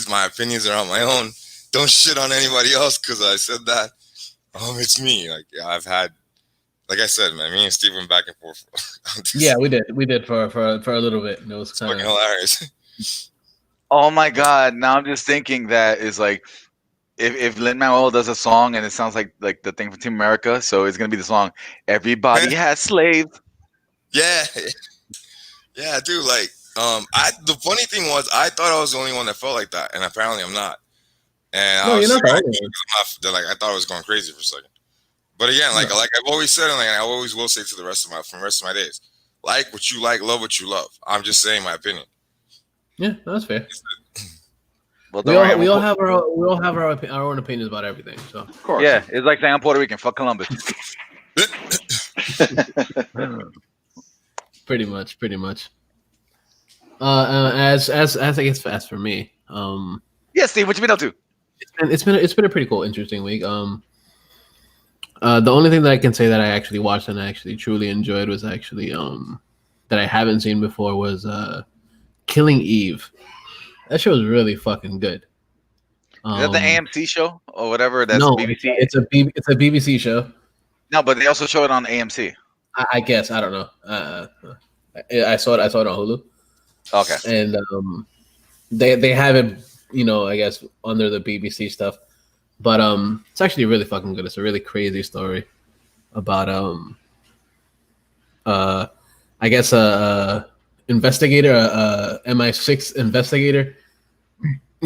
C: My opinions are on my own. Don't shit on anybody else because I said that. It's me. Like I've had, like I said, man. Me and Steve went back and forth.
A: Yeah, we did for a little bit. And it was kind
C: of hilarious.
D: Oh my god! Now I'm just thinking that is like, if Lin-Manuel does a song and it sounds like the thing from Team America, so it's gonna be the song "Everybody Has Slaves."
C: Yeah, yeah, dude. Like, the funny thing was, I thought I was the only one that felt like that, and apparently I'm not. And
A: no, you're not the only
C: one. Like I thought I was going crazy for a second. But again, like I've always said, and like I always will say to the rest of my days, like what you like, love what you love. I'm just saying my opinion.
A: Yeah, that's fair.
D: Well,
A: we all have our own opinions about everything. So
B: of course,
D: yeah, it's like saying I'm Puerto Rican. Fuck Columbus.
A: Pretty much. As I guess as for me,
D: yeah, Steve, what you been up to?
A: It's been a pretty cool, interesting week. The only thing that I can say that I actually watched and I actually truly enjoyed was actually that I haven't seen before was Killing Eve. That show was really fucking good.
D: Is that the AMC show or whatever? That's
A: No,
D: BBC.
A: it's a BBC show.
D: No, but they also show it on AMC.
A: I guess I don't know. I saw it. I saw it on Hulu.
D: Okay.
A: And they have it, I guess under the BBC stuff. But it's actually really fucking good. It's a really crazy story about I guess a investigator, a MI6 investigator,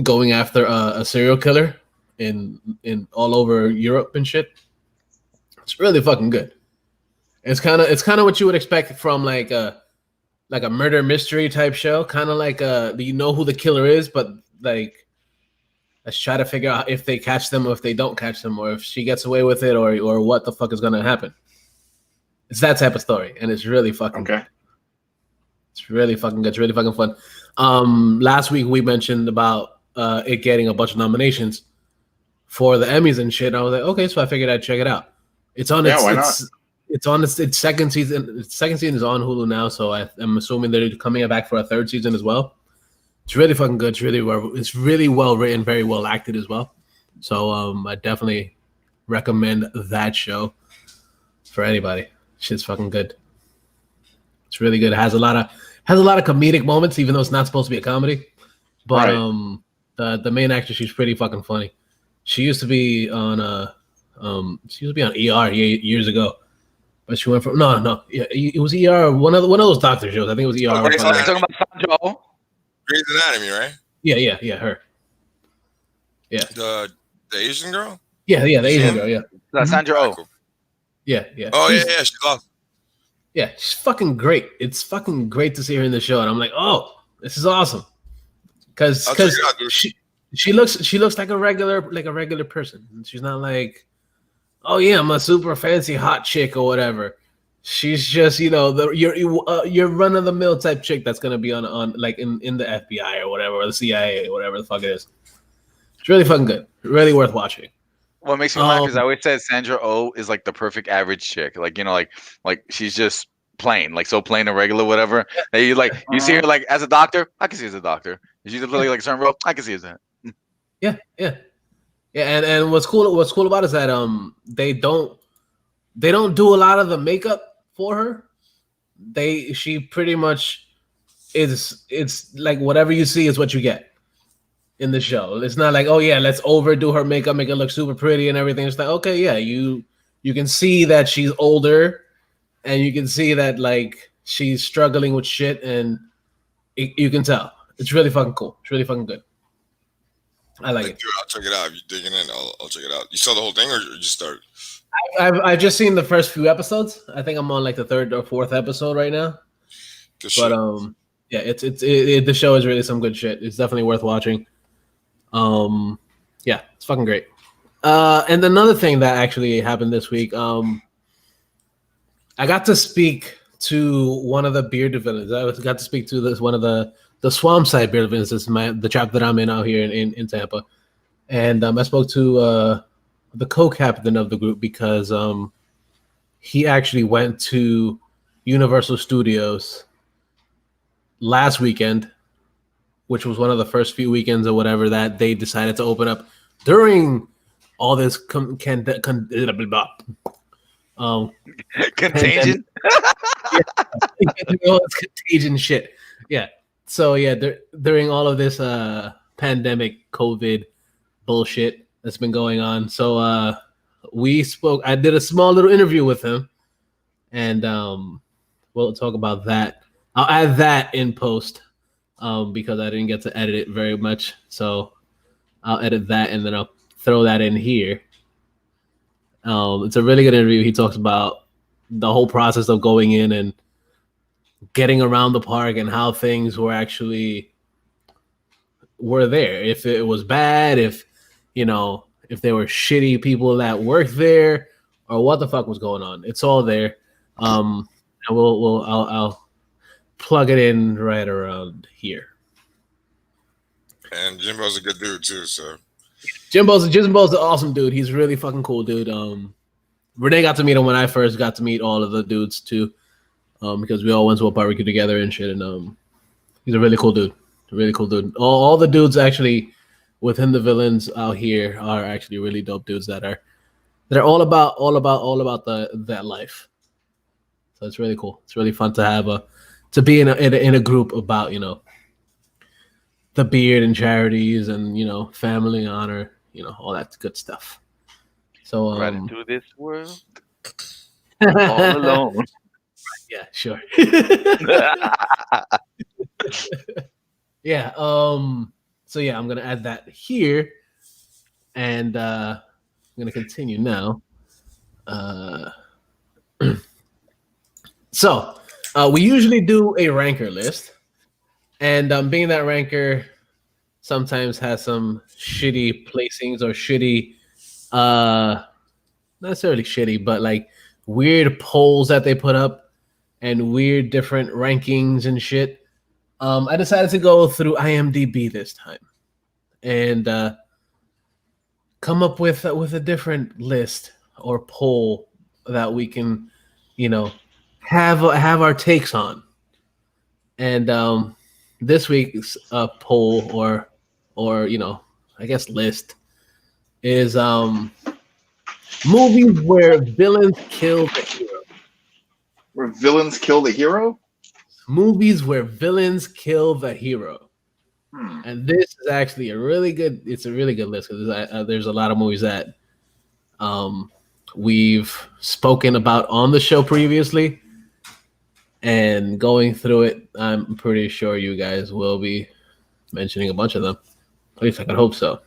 A: going after a serial killer in all over Europe and shit. It's really fucking good. It's kind of what you would expect from like a murder mystery type show. Kind of like you know who the killer is, but like let's try to figure out if they catch them or if they don't catch them, or if she gets away with it, or what the fuck is gonna happen. It's that type of story, and it's really fucking good. It's really fucking good. It's really fucking fun. Last week we mentioned about it getting a bunch of nominations for the Emmys and shit. And I was like, okay, so I figured I'd check it out. It's on. It's on its second season. Its second season is on Hulu now, so I'm assuming they're coming back for a third season as well. It's really fucking good. It's really well written, very well acted as well. So I definitely recommend that show for anybody. Shit's fucking good. It's really good. It has a lot of comedic moments, even though it's not supposed to be a comedy. But the main actress, she's pretty fucking funny. She used to be on ER years ago, but she went from it was ER, one of those doctor shows. I think it was ER.
D: Oh, right, so you're talking about Sandra Oh?
C: Grey's Anatomy, right?
A: Yeah, her. Yeah.
C: The Asian girl?
A: Yeah, the Asian girl, yeah.
D: Sandra Oh.
C: Cool.
A: Yeah.
C: Oh, yeah, she's awesome.
A: Yeah, she's fucking great. It's fucking great to see her in the show, and I'm like, oh, this is awesome. Because she looks like a regular person. She's not like, oh yeah, I'm a super fancy hot chick or whatever. She's just your run of the mill type chick that's gonna be on like in the FBI or whatever, or the CIA or whatever the fuck it is. It's really fucking good. Really worth watching.
D: What makes me laugh is I always said Sandra Oh is like the perfect average chick. Like, like she's just plain, like so plain and regular, whatever. That you see her like as a doctor, I can see her as a doctor. She's really like a certain role, I can see her as that.
A: Yeah. And what's cool about it is that they don't do a lot of the makeup for her. She pretty much it's like whatever you see is what you get in the show. It's not like, oh yeah, let's overdo her makeup, make it look super pretty and everything. It's like, okay, yeah, you can see that she's older, and you can see that like she's struggling with shit, and you can tell. It's really fucking cool. It's really fucking good. I like it.
C: Dude, I'll check it out. If you're digging in, I'll check it out. You saw the whole thing, or you just started?
A: I've just seen the first few episodes. I think I'm on like the third or fourth episode right now.
C: Good shit.
A: But yeah, it's the show is really some good shit. It's definitely worth watching. Yeah, it's fucking great. And another thing that actually happened this week, I got to speak to one of the beer villains. I got to speak to one of the Swampside beer villains. This is the chapter that I'm in out here in Tampa. And I spoke to the co-captain of the group because he actually went to Universal Studios last weekend, which was one of the first few weekends or whatever that they decided to open up during all this contagion. Contagion shit. Yeah. So yeah, during all of this pandemic COVID bullshit that's been going on. So we spoke. I did a small little interview with him, and we'll talk about that. I'll add that in post because I didn't get to edit it very much. So I'll edit that and then I'll throw that in here. It's a really good interview. He talks about the whole process of going in and getting around the park and how things were there. If it was bad, if there were shitty people that worked there, or what the fuck was going on. It's all there. And I'll plug it in right around here.
C: And Jimbo's a good dude too, so
A: Jimbo's an awesome dude. He's really fucking cool, dude. Renee got to meet him when I first got to meet all of the dudes too, because we all went to a barbecue together and shit. And He's a really cool dude. Really cool dude. All the dudes actually within the villains out here are actually really dope dudes that are all about that life. So it's really cool. It's really fun to have to be in a group about the beard and charities and family honor, all that good stuff. So
D: Right into this world all alone.
A: Yeah, sure. Yeah. So yeah, I'm gonna add that here, and I'm gonna continue now. So we usually do a ranker list, and being that ranker sometimes has some shitty placings or shitty, not necessarily shitty, but like weird polls that they put up and weird different rankings and shit. I decided to go through IMDb this time and come up with a different list or poll that we can, have our takes on. And this week's poll or I guess list is movies where villains kill the hero.
B: Where villains kill the hero?
A: Movies where villains kill the hero. And this is actually a really good list because there's a lot of movies that we've spoken about on the show previously, and going through it, I'm pretty sure you guys will be mentioning a bunch of them. At least I can hope so.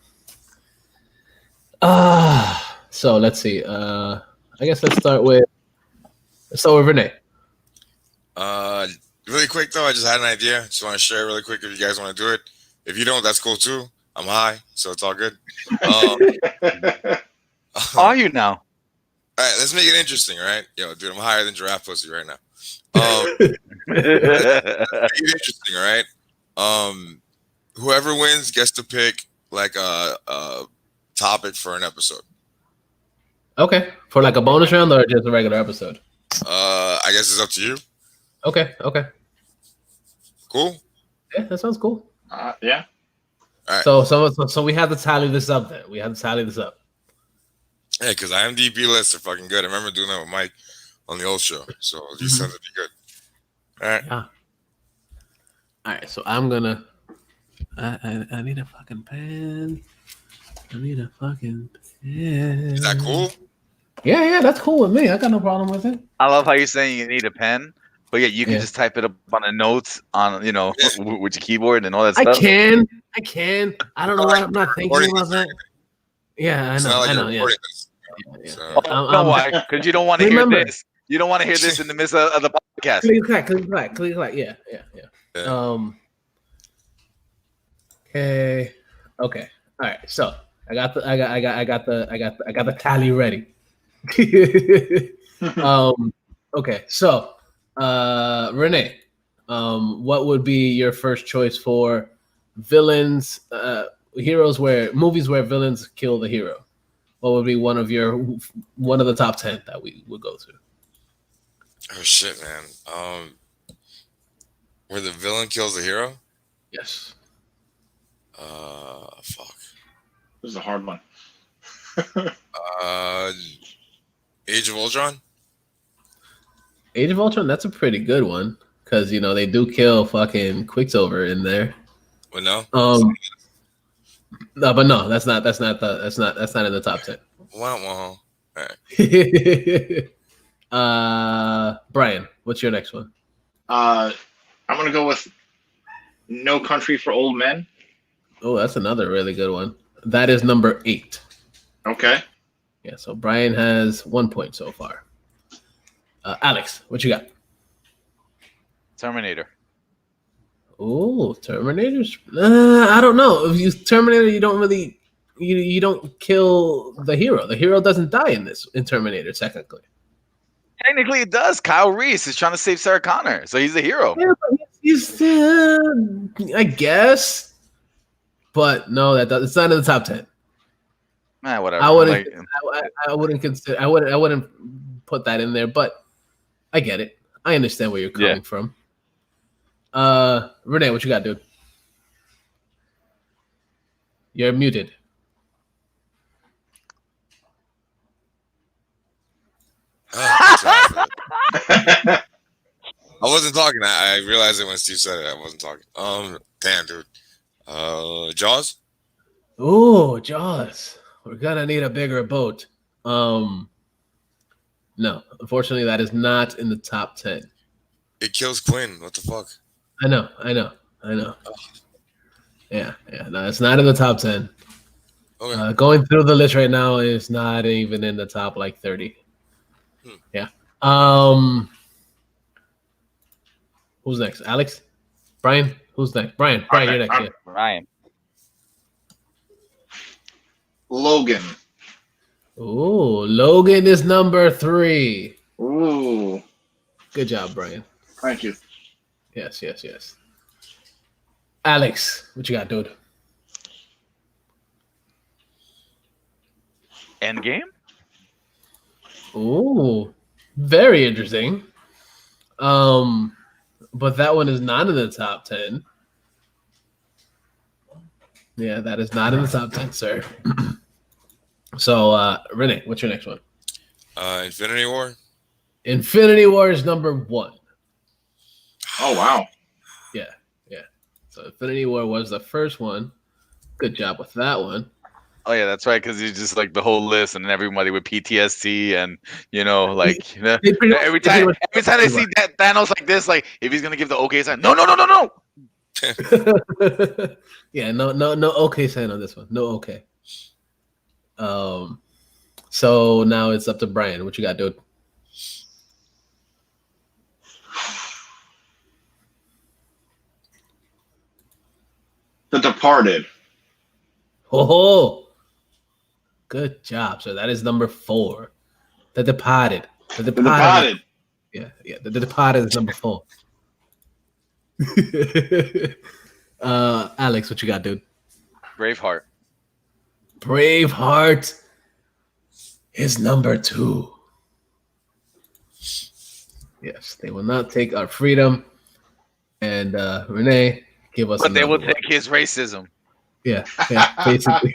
A: So let's see. I guess let's start with Renee.
C: Really quick though, I just had an idea. Just want to share it really quick if you guys want to do it. If you don't, that's cool too. I'm high, so it's all good.
D: Are you now?
C: All right, let's make it interesting, right? Yo, dude, I'm higher than giraffe pussy right now. Make it interesting, right? Whoever wins gets to pick like a topic for an episode.
A: Okay, for like a bonus round or just a regular episode?
C: I guess it's up to you.
A: Okay.
C: Cool.
A: Yeah, that sounds cool.
B: Yeah.
C: All right.
A: So we have to tally this up then.
C: Yeah, because IMDb lists are fucking good. I remember doing that with Mike on the old show. So these sounds to be good. All right.
A: Yeah. All right. So I'm gonna. I need a fucking pen.
C: Is that cool?
A: Yeah, that's cool with me. I got no problem with it.
D: I love how you're saying you need a pen, but yeah, you can just type it up on the notes on with your keyboard and all that stuff.
A: I can. I don't know why I'm not thinking about that. Yeah, I know. Yeah.
C: So.
D: No, why? Because you don't want to hear this. You don't want to hear this in the midst of the podcast.
A: Click clack. Yeah. Okay. All right. So I got the tally ready. Okay. So, Renee, what would be your first choice for villains, movies where villains kill the hero? What would be one of the top 10 that we would go to?
C: Oh shit, man. Where the villain kills the hero?
A: Yes.
C: Fuck.
B: This is a hard one.
C: Age of Ultron?
A: Age of Ultron, that's a pretty good one. Because they do kill fucking Quicksilver in there.
C: Well, no.
A: No, but no, that's not in the top 10.
C: Wow. All
A: right. Brian, what's your next one?
B: I'm gonna go with No Country for Old Men.
A: Oh, that's another really good one. That is number 8.
B: Okay.
A: Yeah, so Brian has 1 point so far. Alex, what you got?
D: Terminator.
A: Oh, Terminator's. I don't know. If you Terminator, you don't really, you don't kill the hero. The hero doesn't die in Terminator, technically.
D: Technically, it does. Kyle Reese is trying to save Sarah Connor, so he's a hero.
A: Yeah, he's I guess, but no, it's not in the top 10.
D: Whatever.
A: I wouldn't consider. I wouldn't put that in there, but I get it. I understand where you're coming from. Renee, what you got, dude? You're muted.
C: I wasn't talking. I realized it when Steve said it. I wasn't talking. Damn, dude. Jaws.
A: Oh, Jaws. We're gonna need a bigger boat. No, unfortunately, that is not in the top 10.
C: It kills Quinn. What the fuck?
A: I know. Yeah. No, it's not in the top 10.
C: Okay.
A: Going through the list right now is not even in the top like 30. Yeah. Who's next? Alex? Brian? Who's next? Brian, you're next. Yeah.
D: Ryan.
B: Logan.
A: Ooh, Logan is number 3.
B: Ooh.
A: Good job, Brian.
B: Thank you.
A: Yes. Alex, what you got, dude?
D: Endgame.
A: Ooh, very interesting. But that one is not in the top 10. Yeah, that is not in the top 10, sir. So, Renee, what's your next one?
C: Infinity War.
A: Infinity War is number 1.
B: Oh, wow.
A: Yeah. So Infinity War was the first one. Good job with that one.
D: Oh yeah, that's right. Because it's just like the whole list, and everybody with PTSD, and every time I see that Thanos like this, like if he's gonna give the okay sign, no.
A: Yeah, no okay sign on this one. No okay. So now it's up to Brian. What you got, dude?
B: The Departed.
A: Oh, good job. So that is number 4. The Departed. The
B: Departed.
A: Yeah. The Departed is number 4. Alex, what you got, dude?
D: Braveheart.
A: Braveheart is number 2. Yes, they will not take our freedom. And Renee, give us.
D: But they will
A: one.
D: take his racism.
A: Yeah, basically.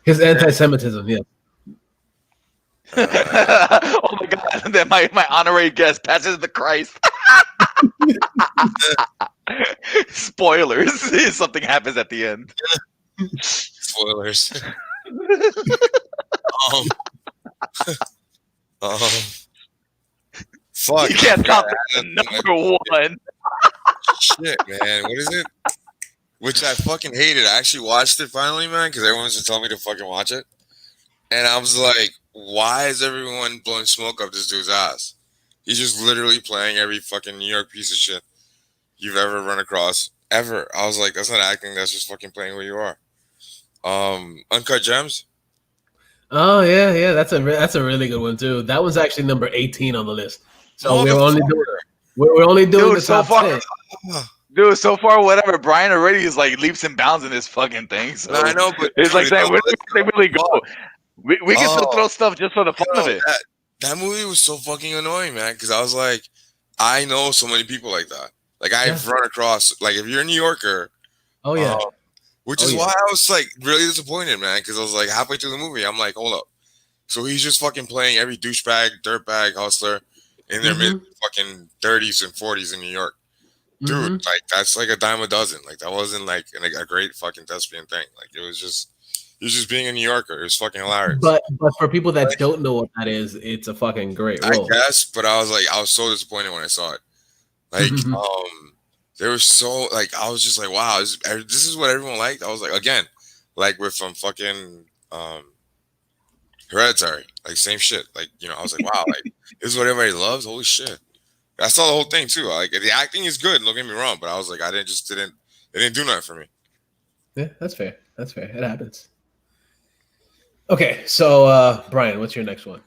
A: His anti-Semitism, yeah.
D: Oh my god, that my honorary guest passes the Christ. Spoilers. Something happens at the end.
C: Spoilers. Fuck.
D: You can't top number 1.
C: Shit, man. What is it? Which I fucking hated. I actually watched it finally, man, because everyone was telling me to fucking watch it. And I was like, why is everyone blowing smoke up this dude's ass? He's just literally playing every fucking New York piece of shit you've ever run across. Ever. I was like, that's not acting, that's just fucking playing who you are. Uncut Gems.
A: Oh yeah, that's a really good one too. That was actually number 18 on the list. So we're only doing the top 10.
D: Dude, so far, whatever. Brian already is like leaps and bounds in this fucking thing. So
C: no, I know, but
D: it's like that. Where do they really go? We can still throw stuff just for the fun of it.
C: That movie was so fucking annoying, man. Because I was like, I know so many people like that. Like I've run across. Like if you're a New Yorker.
A: Oh yeah.
C: Which is why I was like really disappointed, man. Because I was like halfway through the movie, I'm like, hold up. So he's just fucking playing every douchebag, dirtbag, hustler in their mid fucking 30s and 40s in New York. Dude, like that's like a dime a dozen. Like that wasn't like a great fucking thespian thing. Like it was just being a New Yorker. It was fucking hilarious.
A: But for people that don't know what that is, it's a fucking great role.
C: I guess, but I was so disappointed when I saw it. Like there was so like I was just like, wow, this is what everyone liked. I was like, again, like with fucking Hereditary, like same shit. Like I was like, wow, like this is what everybody loves. Holy shit. I saw the whole thing too. Like the acting is good. Don't get me wrong, but I was like, it didn't do nothing for me.
A: Yeah, that's fair. It happens. Okay, so Brian, what's your next one?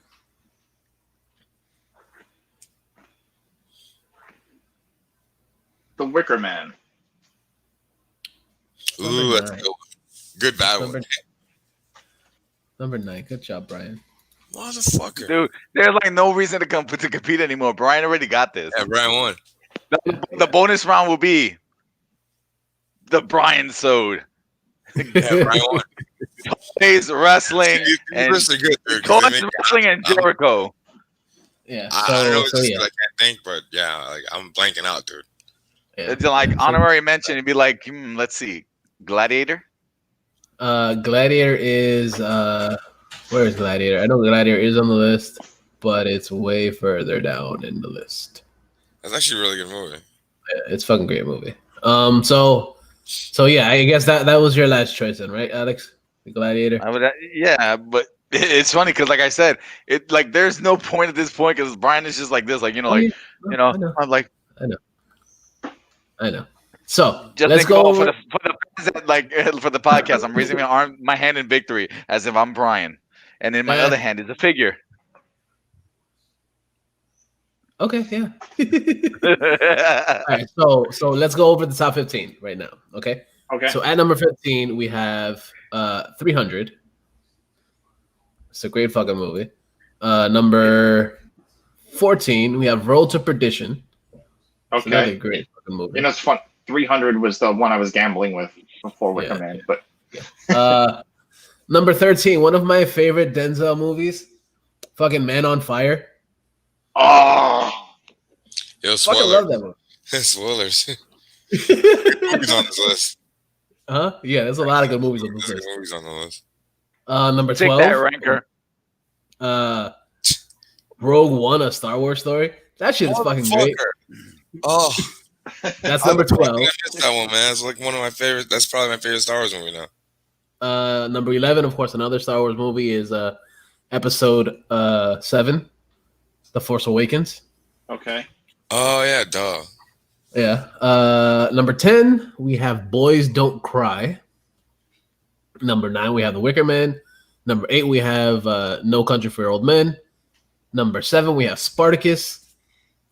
B: The Wicker Man.
C: Ooh, that's good bad one.
A: Number 9. Good job, Brian.
C: Motherfucker.
D: Dude, there's like no reason to compete anymore. Brian already got this.
C: Yeah, Brian won.
D: The bonus round will be the Brian Sode.
C: Yeah, Brian won.
D: Toys, wrestling,
C: These
D: and
C: lists are good, dude. 'Cause they
D: Toys,
C: make-
D: wrestling, and Jericho.
A: Yeah.
C: I don't know. It's
A: So
C: just
A: yeah.
C: 'cause I can't think, but yeah, like I'm blanking out, dude.
A: Yeah.
D: It's like
A: So,
D: honorary mention. It'd be like, let's see, Gladiator.
A: Gladiator is where is Gladiator? I know Gladiator is on the list, but it's way further down in the list.
C: That's actually a really good movie.
A: Yeah, it's a fucking great movie. So yeah, I guess that was your last choice then, right, Alex? The Gladiator.
D: I would, yeah, but it's funny because, like I said, it like there's no point at this point because Brian is just like this, like
A: Oh, yeah.
D: you know,
A: I know.
D: I'm like
A: I know. So
D: just
A: let's
D: think
A: go
D: about
A: over.
D: for the podcast. I'm raising my hand in victory as if I'm Brian, and in my other hand is a figure.
A: Okay, yeah. All right, so let's go over the top 15 right now. Okay.
B: Okay.
A: So at number 15 we have 300. It's a great fucking movie. Number 14 we have Road to Perdition. It's another
B: Okay.
A: great fucking movie.
B: You know, it's fun. 300 was the one I was gambling with before Wicker
A: Yeah.
B: Man, but
A: Number 13, one of my favorite Denzel movies, fucking Man on Fire.
B: oh,
C: Yo,
A: Fucking
C: spoiler.
A: love that movie.
C: Spoilers. Movies on this list.
A: Huh? Yeah, there's a lot of good movies on this
C: There's
A: list.
C: good movies on the list.
A: Number
D: Take
A: 12.
D: that, ranker.
A: Rogue One, a Star Wars story. That shit is fucking great.
C: Oh,
A: That's number 12.
C: I missed that one, man. It's like one of my favorite. That's probably my favorite Star Wars movie now.
A: Number 11, of course, another Star Wars movie is episode 7, The Force Awakens.
B: okay.
C: Oh yeah, duh.
A: Yeah. Number 10, we have Boys Don't Cry. Number 9, we have The Wicker Man. Number 8, we have No Country for Old Men. Number 7, we have Spartacus.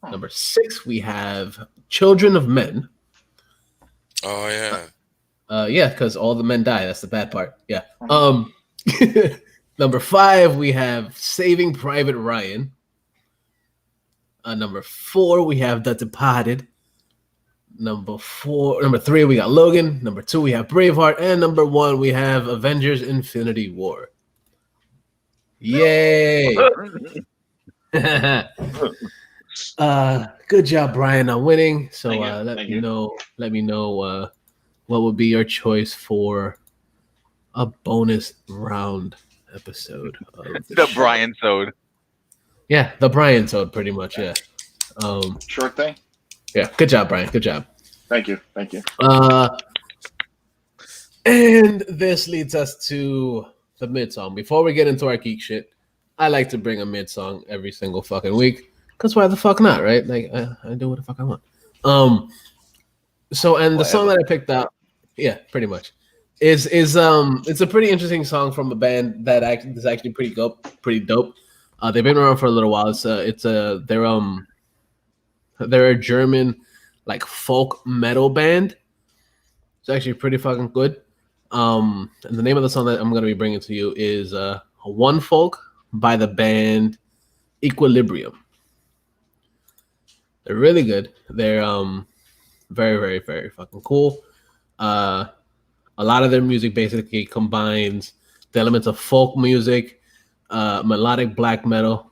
A: Number 6, we have Children of Men.
C: Oh yeah.
A: Yeah, because all the men die. That's the bad part. Yeah. Number 5, we have Saving Private Ryan. Number 4, we have The Departed. Number 3, we got Logan. Number 2, we have Braveheart, and number 1, we have Avengers: Infinity War. Yay! Good job, Brian, on winning. So
B: Thank you.
A: let
B: Thank
A: me
B: you.
A: know. Let me know what would be your choice for a bonus round episode of
D: The
A: show.
D: Brian Sode.
A: Yeah, the Brian Toad, pretty much. Yeah.
B: Sure thing.
A: Yeah. Good job, Brian. Good job.
B: Thank you. Thank you.
A: And this leads us to the mid song. Before we get into our geek shit, I like to bring a mid song every single fucking week. Cause why the fuck not, right? Like I do what the fuck I want. So and the song that I picked out, yeah, pretty much, is it's a pretty interesting song from a band that is actually pretty dope. They've been around for a little while. They're a German like folk metal band. It's actually pretty fucking good. And the name of the song that I'm gonna be bringing to you is One Folk by the band Equilibrium. They're really good. They're very, very, very fucking cool. A lot of their music basically combines the elements of folk music, melodic black metal,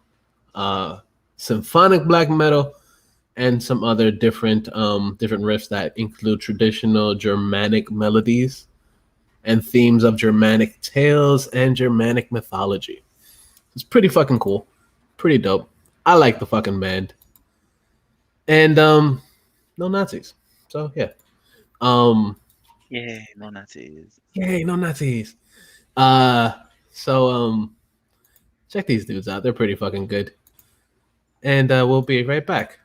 A: symphonic black metal, and some other different riffs that include traditional Germanic melodies and themes of Germanic tales and Germanic mythology. It's pretty fucking cool. Pretty dope. I like the fucking band. And no Nazis. So yeah.
D: Yay, no Nazis.
A: Yay, no Nazis. So check these dudes out. They're pretty fucking good. And we'll be right back.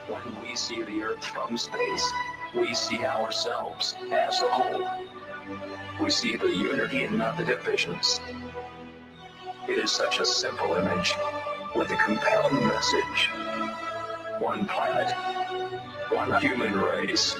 E: When we see the Earth from space, we see ourselves as a whole. We see the unity and not the divisions. It is such a simple image with a compelling message. One planet, one human race.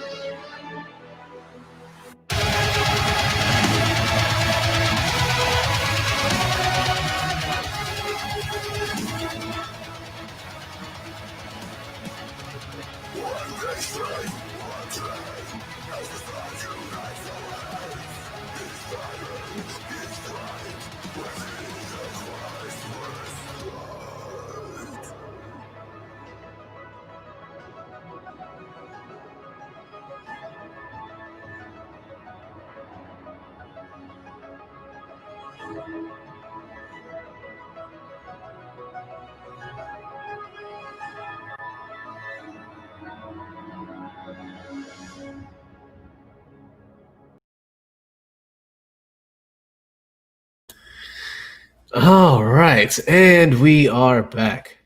A: All right, and we are back.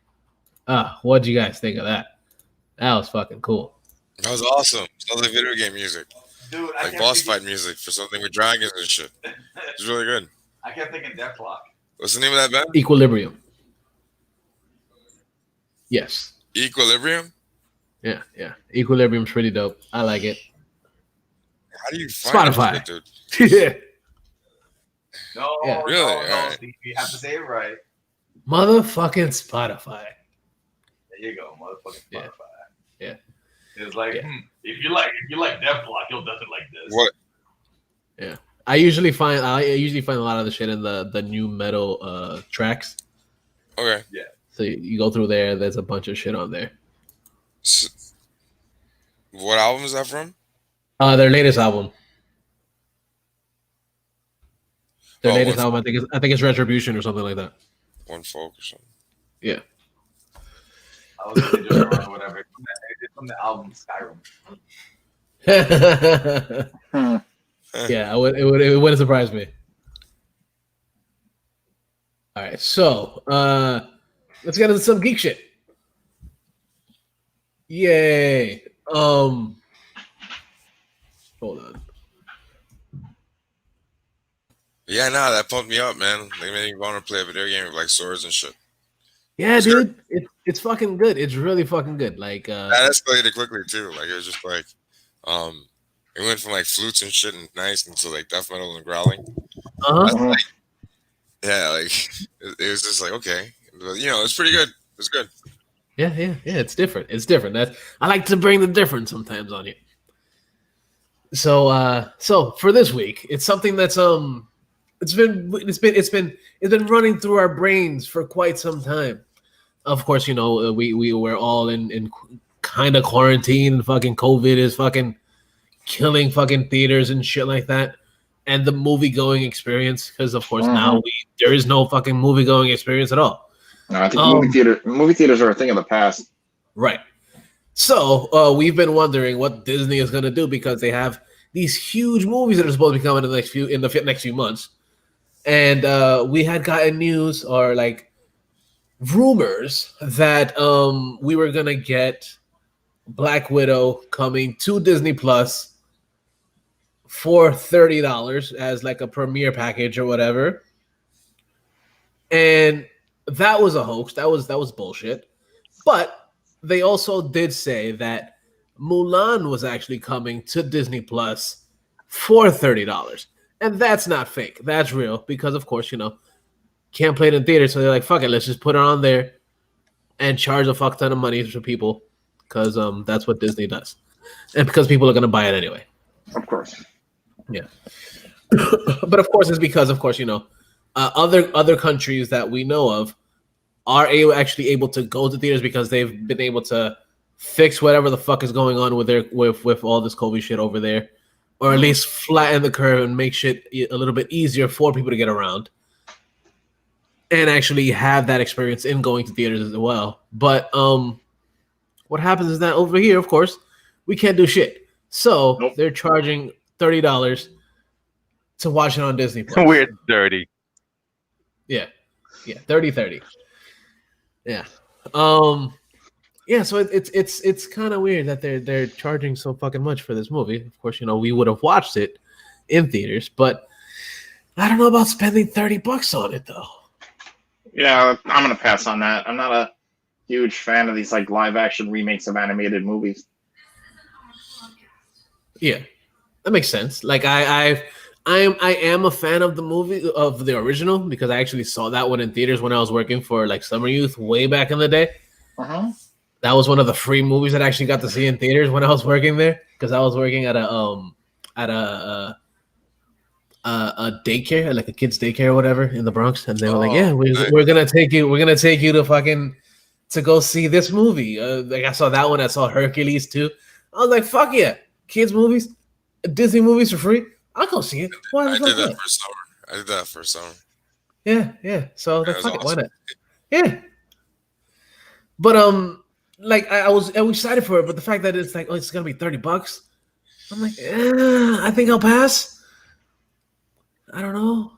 A: What'd you guys think of that? That was fucking cool.
C: That was awesome. Sounds like video game music,
D: Dude,
C: like boss fight music for something with dragons and shit. It's really good.
D: I kept thinking Death Clock.
C: What's the name of that band?
A: Equilibrium. Yes.
C: Equilibrium.
A: Yeah. Equilibrium's pretty dope. I like it.
C: How do you find
A: Spotify.
C: it, dude?
A: Yeah.
D: No,
A: Yeah.
C: Really?
D: no,
C: All right.
D: Steve, you have to say it right.
A: Motherfucking Spotify.
D: There you go, motherfucking
A: Yeah.
D: Spotify.
A: Yeah.
D: It's like,
A: Yeah.
D: if you like Death Clock, you'll definitely like this.
C: What?
A: Yeah. I usually find a lot of the shit in the new metal tracks.
C: Okay.
A: So you go through there, there's a bunch of shit on there.
C: What album is that from?
A: Their latest album. Their
C: Oh,
A: latest
C: One
A: album, I think it's Retribution or something like that.
C: One Folk or something.
A: Yeah.
D: I was gonna just or whatever. It's from the album Skyrim.
A: Yeah, it wouldn't surprise me. All right, so let's get into some geek shit. Yay! Hold on.
C: Yeah, no, that pumped me up, man. They made me want to play a video game with like swords and shit.
A: Yeah, dude, it's fucking good. It's really fucking good. Like,
C: that escalated quickly too. Like it was just like, it went from like flutes and shit and nice into like death metal and growling. Like, yeah, like it was just like okay, but, you know, it's pretty good. It's good.
A: Yeah. It's different. It's different. I like to bring the difference sometimes on you. So for this week, it's something that's it's been running through our brains for quite some time. Of course, you know, we were all in kind of quarantine. Fucking COVID is fucking killing fucking theaters and shit like that, and the movie going experience. Because of course now there is no fucking movie going experience at all.
B: No, I think movie theaters are a thing of the past.
A: Right. So we've been wondering what Disney is going to do because they have these huge movies that are supposed to be coming in the next few months, and we had gotten news or like rumors that we were going to get Black Widow coming to Disney Plus for $30 as like a premiere package or whatever, and that was a hoax. That was bullshit. But they also did say that Mulan was actually coming to Disney Plus for $30. And that's not fake. That's real because, of course, you know, can't play it in theaters. So they're like, fuck it, let's just put it on there and charge a fuck ton of money for people because that's what Disney does. And because people are going to buy it anyway.
B: Of course.
A: Yeah. But, of course, it's because, of course, you know, other countries that we know of are actually able to go to theaters because they've been able to fix whatever the fuck is going on with all this COVID shit over there, or at least flatten the curve and make shit a little bit easier for people to get around and actually have that experience in going to theaters as well. But what happens is that over here, of course, we can't do shit. So they're charging $30 to watch it on Disney Plus.
D: We're dirty.
A: Yeah. 30. Yeah. Yeah, so it's kind of weird that they're charging so fucking much for this movie. Of course, you know, we would have watched it in theaters, but I don't know about spending $30 on it though.
B: Yeah, I'm gonna pass on that. I'm not a huge fan of these like live action remakes of animated movies.
A: Yeah. That makes sense. Like I am a fan of the movie of the original because I actually saw that one in theaters when I was working for like Summer Youth way back in the day. That was one of the free movies that I actually got to see in theaters when I was working there because I was working at a daycare, like a kids daycare or whatever in the Bronx, and they were like, "Yeah, we're gonna take you to fucking to go see this movie." Like I saw that one, I saw Hercules too. I was like, "Fuck yeah, kids movies, Disney movies for free." I'll go see it.
C: I did that for summer.
A: Yeah. So I was like, fuck it, why not? Yeah. But like I was excited for it, but the fact that it's like, oh, it's gonna be $30, I'm like, I think I'll pass. I don't know.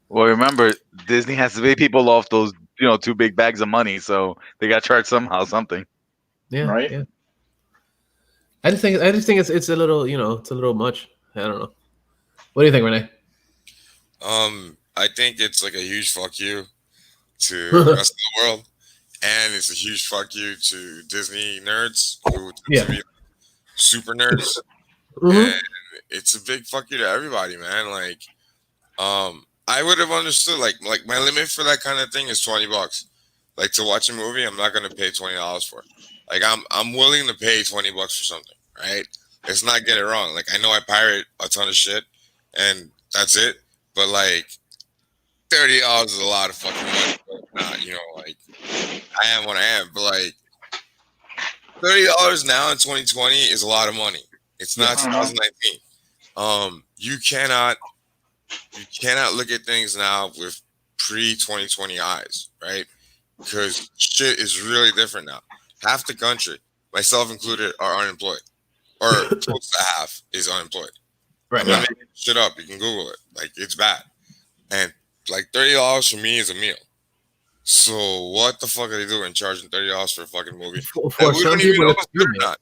D: Well, remember, Disney has to pay people off those, you know, 2 big bags of money, so they got charged somehow, something.
A: Yeah,
B: right.
A: Yeah. I just think it's a little, you know, it's a little much. I don't know. What do you think, Renee?
C: I think it's like a huge fuck you to the rest of the world, and it's a huge fuck you to Disney nerds who tend to be super nerds. And it's a big fuck you to everybody, man. Like, I would have understood like my limit for that kind of thing is $20. Like to watch a movie, I'm not gonna pay $20 for. Like I'm willing to pay $20 for something, right? Let's not get it wrong. Like I know I pirate a ton of shit, and that's it. But like $30 is a lot of fucking money. But not, you know, like I am what I am. But like $30 now in 2020 is a lot of money. It's not 2019. You cannot look at things now with pre-2020 eyes, right? Because shit is really different now. Half the country, myself included, are unemployed. Or close to half is unemployed.
A: Right.
C: I'm not making shit up. You can Google it. Like, it's bad. And like $30 for me is a meal. So what the fuck are they doing charging $30 for a fucking movie?
A: For
C: And we
A: some
C: don't even
A: people,
C: know if
A: it's
C: it's good or
A: good, man.
C: not.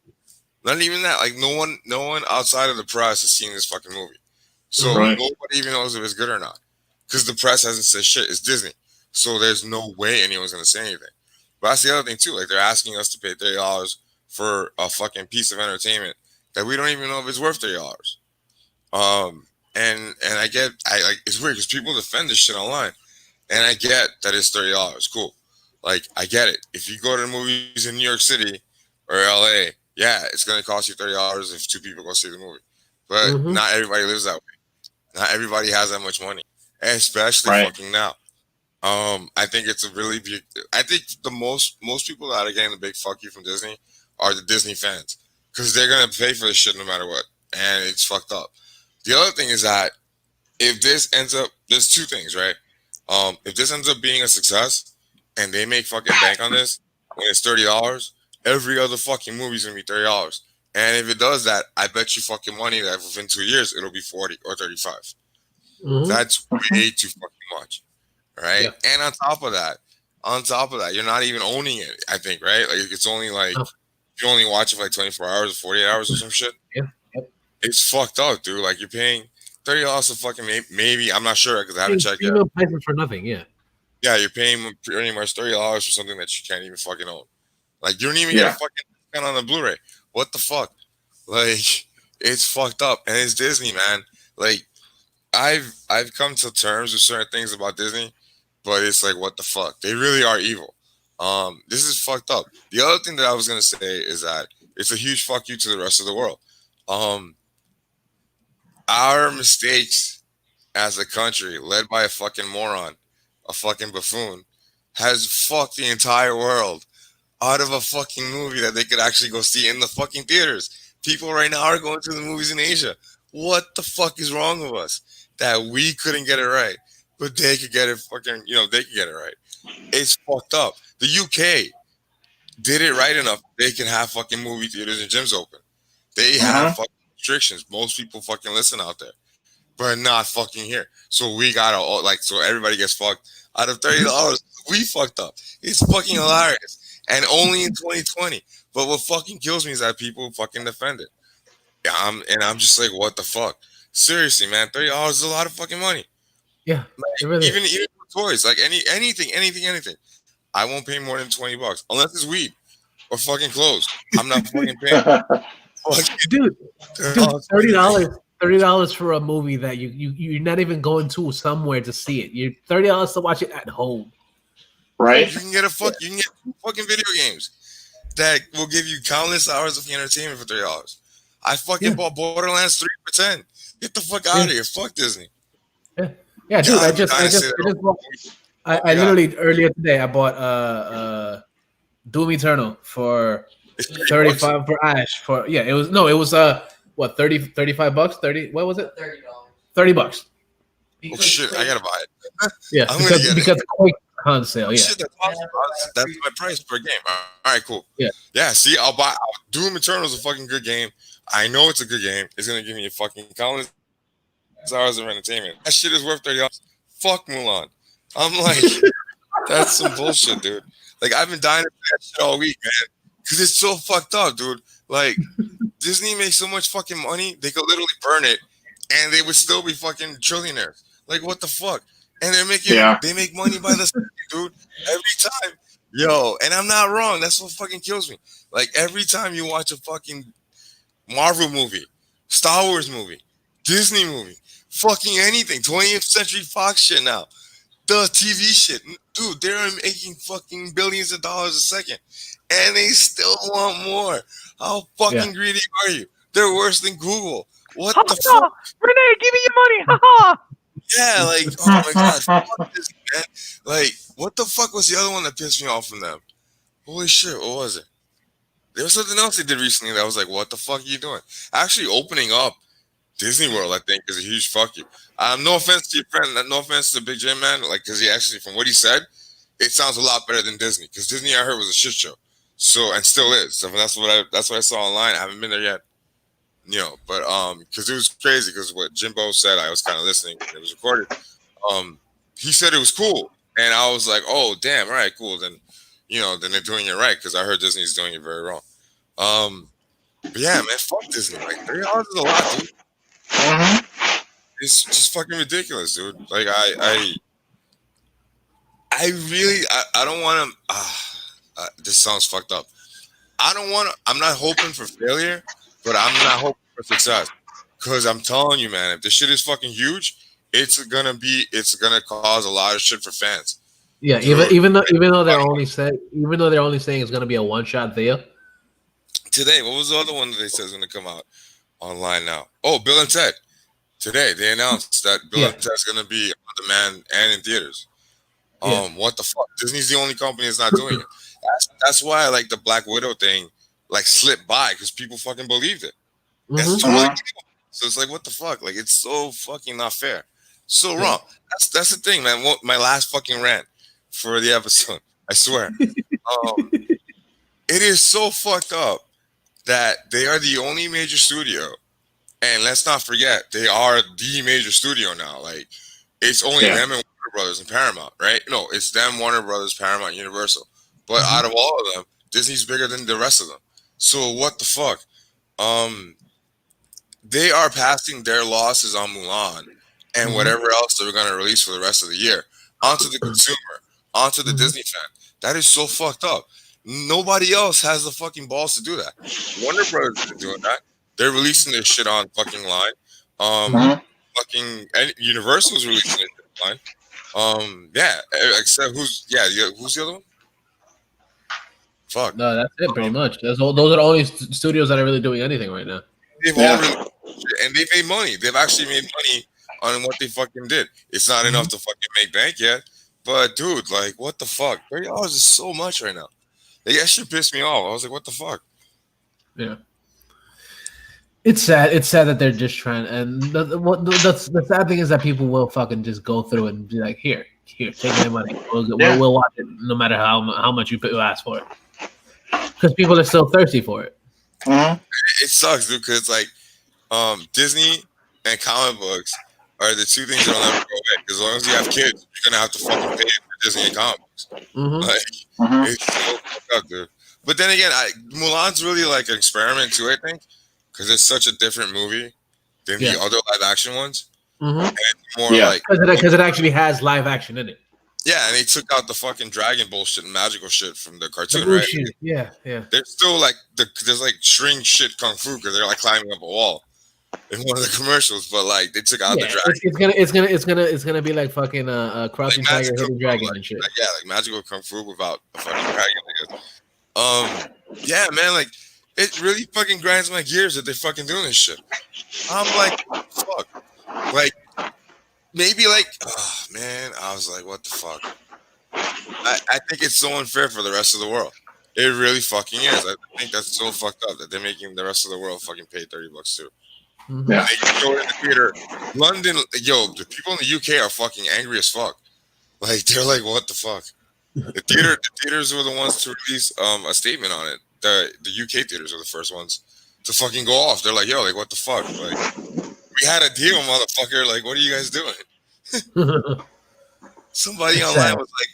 C: Not even that. Like no one outside of the press has seen this fucking movie. So
B: Right.
C: nobody even knows if it's good or not. Because the press hasn't said shit. It's Disney. So there's no way anyone's gonna say anything. But that's the other thing too. Like they're asking us to pay $30 for a fucking piece of entertainment that we don't even know if it's worth $30. And I like it's weird because people defend this shit online. And I get that it's $30. Cool. Like, I get it. If you go to the movies in New York City or LA, yeah, it's going to cost you $30 if two people go see the movie. But
A: Mhm.
C: not everybody lives that way. Not everybody has that much money, especially
B: Right.
C: fucking now. I think it's a really big. I think the most people that are getting the big fuck you from Disney are the Disney fans because they're gonna pay for this shit no matter what, and it's fucked up. The other thing is that if this ends up, there's two things, right? If this ends up being a success and they make fucking bank on this when it's $30, every other fucking movie's gonna be $30. And if it does that, I bet you fucking money that within 2 years it'll be 40 or 35.
A: Mhm.
C: That's way too fucking much, right?
A: Yeah.
C: And on top of that, you're not even owning it. I think, right? Like it's only like
A: Oh.
C: you only watch it for like 24 hours or 48 hours or some shit.
A: Yeah. Yep.
C: It's fucked up, dude. Like you're paying $30 a fucking maybe. I'm not sure because I haven't checked yet.
A: Premium prices for nothing. Yeah.
C: Yeah, you're paying pretty much $30 for something that you can't even fucking own. Like you don't even get
B: Yeah.
C: a fucking discount on the Blu-ray. What the fuck? Like it's fucked up, and it's Disney, man. Like I've come to terms with certain things about Disney, but it's like what the fuck? They really are evil. This is fucked up. The other thing that I was gonna say is that it's a huge fuck you to the rest of the world. Our mistakes as a country, led by a fucking moron, a fucking buffoon, has fucked the entire world out of a fucking movie that they could actually go see in the fucking theaters. People right now are going to the movies in Asia. What the fuck is wrong with us that we couldn't get it right, but they could get it fucking, they could get it right. It's fucked up. The UK did it right enough. They can have fucking movie theaters and gyms open. They have fucking restrictions. Most people fucking listen out there, but not fucking here. So we gotta so everybody gets fucked. Out of $30, we fucked up. It's fucking hilarious, and only in 2020. But what fucking kills me is that people fucking defend it. Yeah, I'm just like, what the fuck? Seriously, man, $30 is a lot of fucking money.
A: Yeah.
C: Like,
A: It really
C: even for toys, like anything. I won't pay more than $20 unless it's weed or fucking clothes. I'm not fucking paying.
A: Dude, $30 for a movie that you're not even going to somewhere to see it. You're $30 to watch it at home.
B: Right.
C: You can get fucking video games that will give you countless hours of entertainment for $30. I fucking bought Borderlands 3 for 10. Get the fuck out of here. Fuck Disney.
A: Yeah, dude. I literally earlier today I bought Doom Eternal for $35 for Ash. It was what, 35 bucks? 30, what was it? $30.
C: Oh shit, I gotta buy it.
A: Yeah,
C: I'm gonna get
A: because
C: it.
A: Quake on sale. Yeah.
C: Shit, that's awesome. That's my price per game. All right, cool.
A: Yeah.
C: See, Doom Eternal is a fucking good game. I know it's a good game. It's gonna give me a fucking countless hours of entertainment. That shit is worth $30. Fuck Mulan. I'm like, that's some bullshit, dude. Like I've been dying for that shit all week, man, because it's so fucked up, dude. Like Disney makes so much fucking money, they could literally burn it, and they would still be fucking trillionaires. Like what the fuck? And they make money by the second, dude. Every time, and I'm not wrong. That's what fucking kills me. Like every time you watch a fucking Marvel movie, Star Wars movie, Disney movie, fucking anything, 20th Century Fox shit now, the TV shit, dude, they're making fucking billions of dollars a second, and they still want more. How fucking greedy are you? They're worse than Google. What the fuck?
D: Renee, give me your money. Ha
C: Yeah, like, oh my god, fuck this, man. Like, what the fuck was the other one that pissed me off from them? Holy shit, what was it? There was something else they did recently that was like, what the fuck are you doing? Actually, opening up Disney World, I think, is a huge fuck you. No offense to your friend, no offense to Big Jim, man. Like, because he actually, from what he said, it sounds a lot better than Disney. Because Disney, I heard, was a shit show. So, and still is. So that's what I saw online. I haven't been there yet. But because it was crazy. Because what Jimbo said, I was kind of listening. It was recorded. He said it was cool, And I was like, oh damn, all right, cool. Then then they're doing it right because I heard Disney's doing it very wrong. But yeah, man, fuck Disney. Like $30 is a lot, dude. It's just fucking ridiculous, dude. Like I really don't want to. This sounds fucked up. I don't want to. I'm not hoping for failure, but I'm not hoping for success. Because I'm telling you, man, if this shit is fucking huge, it's gonna cause a lot of shit for fans.
A: Yeah, even though they're only saying it's gonna be a one-shot deal.
C: Today, what was the other one that they said is gonna come out online now? Oh, Bill and Ted. Today they announced that Bill and Ted's gonna be on demand and in theaters. What the fuck? Disney's the only company that's not doing it. That's why like the Black Widow thing like slipped by because people fucking believed it. That's totally cool. So it's like, what the fuck? Like, it's so fucking not fair. So wrong. That's the thing, man. My last fucking rant for the episode. I swear. It is so fucked up that they are the only major studio. And let's not forget, they are the major studio now. Like, it's only them and Warner Brothers and Paramount, right? No, it's them, Warner Brothers, Paramount, Universal. But out of all of them, Disney's bigger than the rest of them. So what the fuck? They are passing their losses on Mulan and whatever else they're going to release for the rest of the year onto the consumer, onto the Disney fan. That is so fucked up. Nobody else has the fucking balls to do that. Warner Brothers isn't doing that. They're releasing their shit on fucking line. Fucking Universal's releasing their shit online. Except who's the other one? Fuck.
A: No, that's it pretty much. Those are the only studios that are really doing anything right now.
C: They've all released and they've made money. They've actually made money on what they fucking did. It's not enough to fucking make bank yet. But dude, like, what the fuck? $30 is so much right now. Like, that shit pissed me off. I was like, what the fuck?
A: Yeah. It's sad. It's sad that they're just trying. And the sad thing is that people will fucking just go through it and be like, here, take my money. We'll watch it no matter how much you ask for it. Because people are still thirsty for it.
C: It sucks, dude, because like Disney and comic books are the two things that'll never go away. Because as long as you have kids, you're gonna have to fucking pay for Disney and comic books. It's so fucked up, dude. But then again, Mulan's really like an experiment too, I think, because it's such a different movie than the other live action ones. And it's more like
A: because it actually has live action in it.
C: Yeah, and they took out the fucking dragon bullshit and magical shit from the cartoon, right?
A: Yeah.
C: There's still like there's like string shit kung fu because they're like climbing up a wall in one of the commercials, but like they took out the dragon.
A: It's gonna be like fucking Crouching
C: like
A: Tiger, Hidden Dragon and shit.
C: Like magical kung fu without a fucking dragon. I guess. Yeah, man, like it really fucking grinds my gears that they're fucking doing this shit. I'm like, fuck, like. Maybe like, oh man, I was like, what the fuck? I think it's so unfair for the rest of the world. It really fucking is. I think that's so fucked up that they're making the rest of the world fucking pay $30 too.
A: Yeah.
C: They can go in the theater. London, the people in the UK are fucking angry as fuck. Like they're like, what the fuck? The theaters were the ones to release a statement on it. The UK theaters are the first ones to fucking go off. They're like, yo, like what the fuck? Like we had a deal, motherfucker. Like, what are you guys doing? Somebody online was like,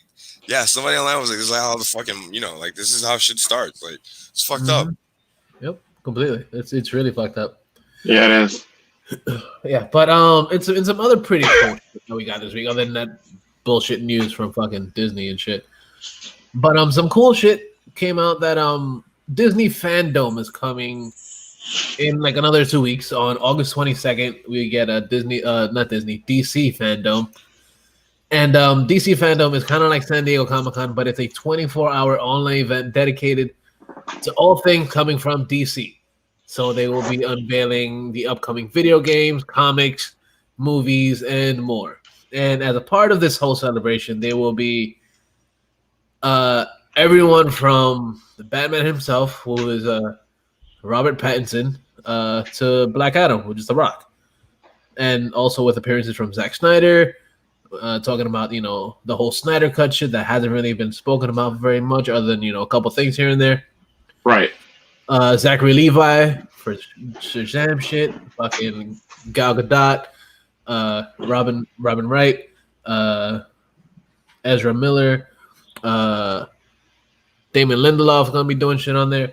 C: this is like how the fucking, like this is how shit starts. Like, it's fucked up.
A: Yep, completely. It's really fucked up.
B: Yeah, it is.
A: Yeah, but it's some other pretty cool shit that we got this week, other than that bullshit news from fucking Disney and shit. But some cool shit came out that Disney Fandom is coming in like another 2 weeks. On August 22nd, we get a DC Fandom. And DC Fandom is kind of like San Diego Comic-Con, but it's a 24-hour online event dedicated to all things coming from DC. So they will be unveiling the upcoming video games, comics, movies, and more. And as a part of this whole celebration, there will be everyone from the Batman himself, who is Robert Pattinson, to Black Adam, which is The Rock. And also with appearances from Zack Snyder, talking about, the whole Snyder Cut shit that hasn't really been spoken about very much, other than, a couple things here and there.
B: Right.
A: Zachary Levi for Shazam shit, fucking Gal Gadot, Robin Wright, Ezra Miller, Damon Lindelof gonna be doing shit on there.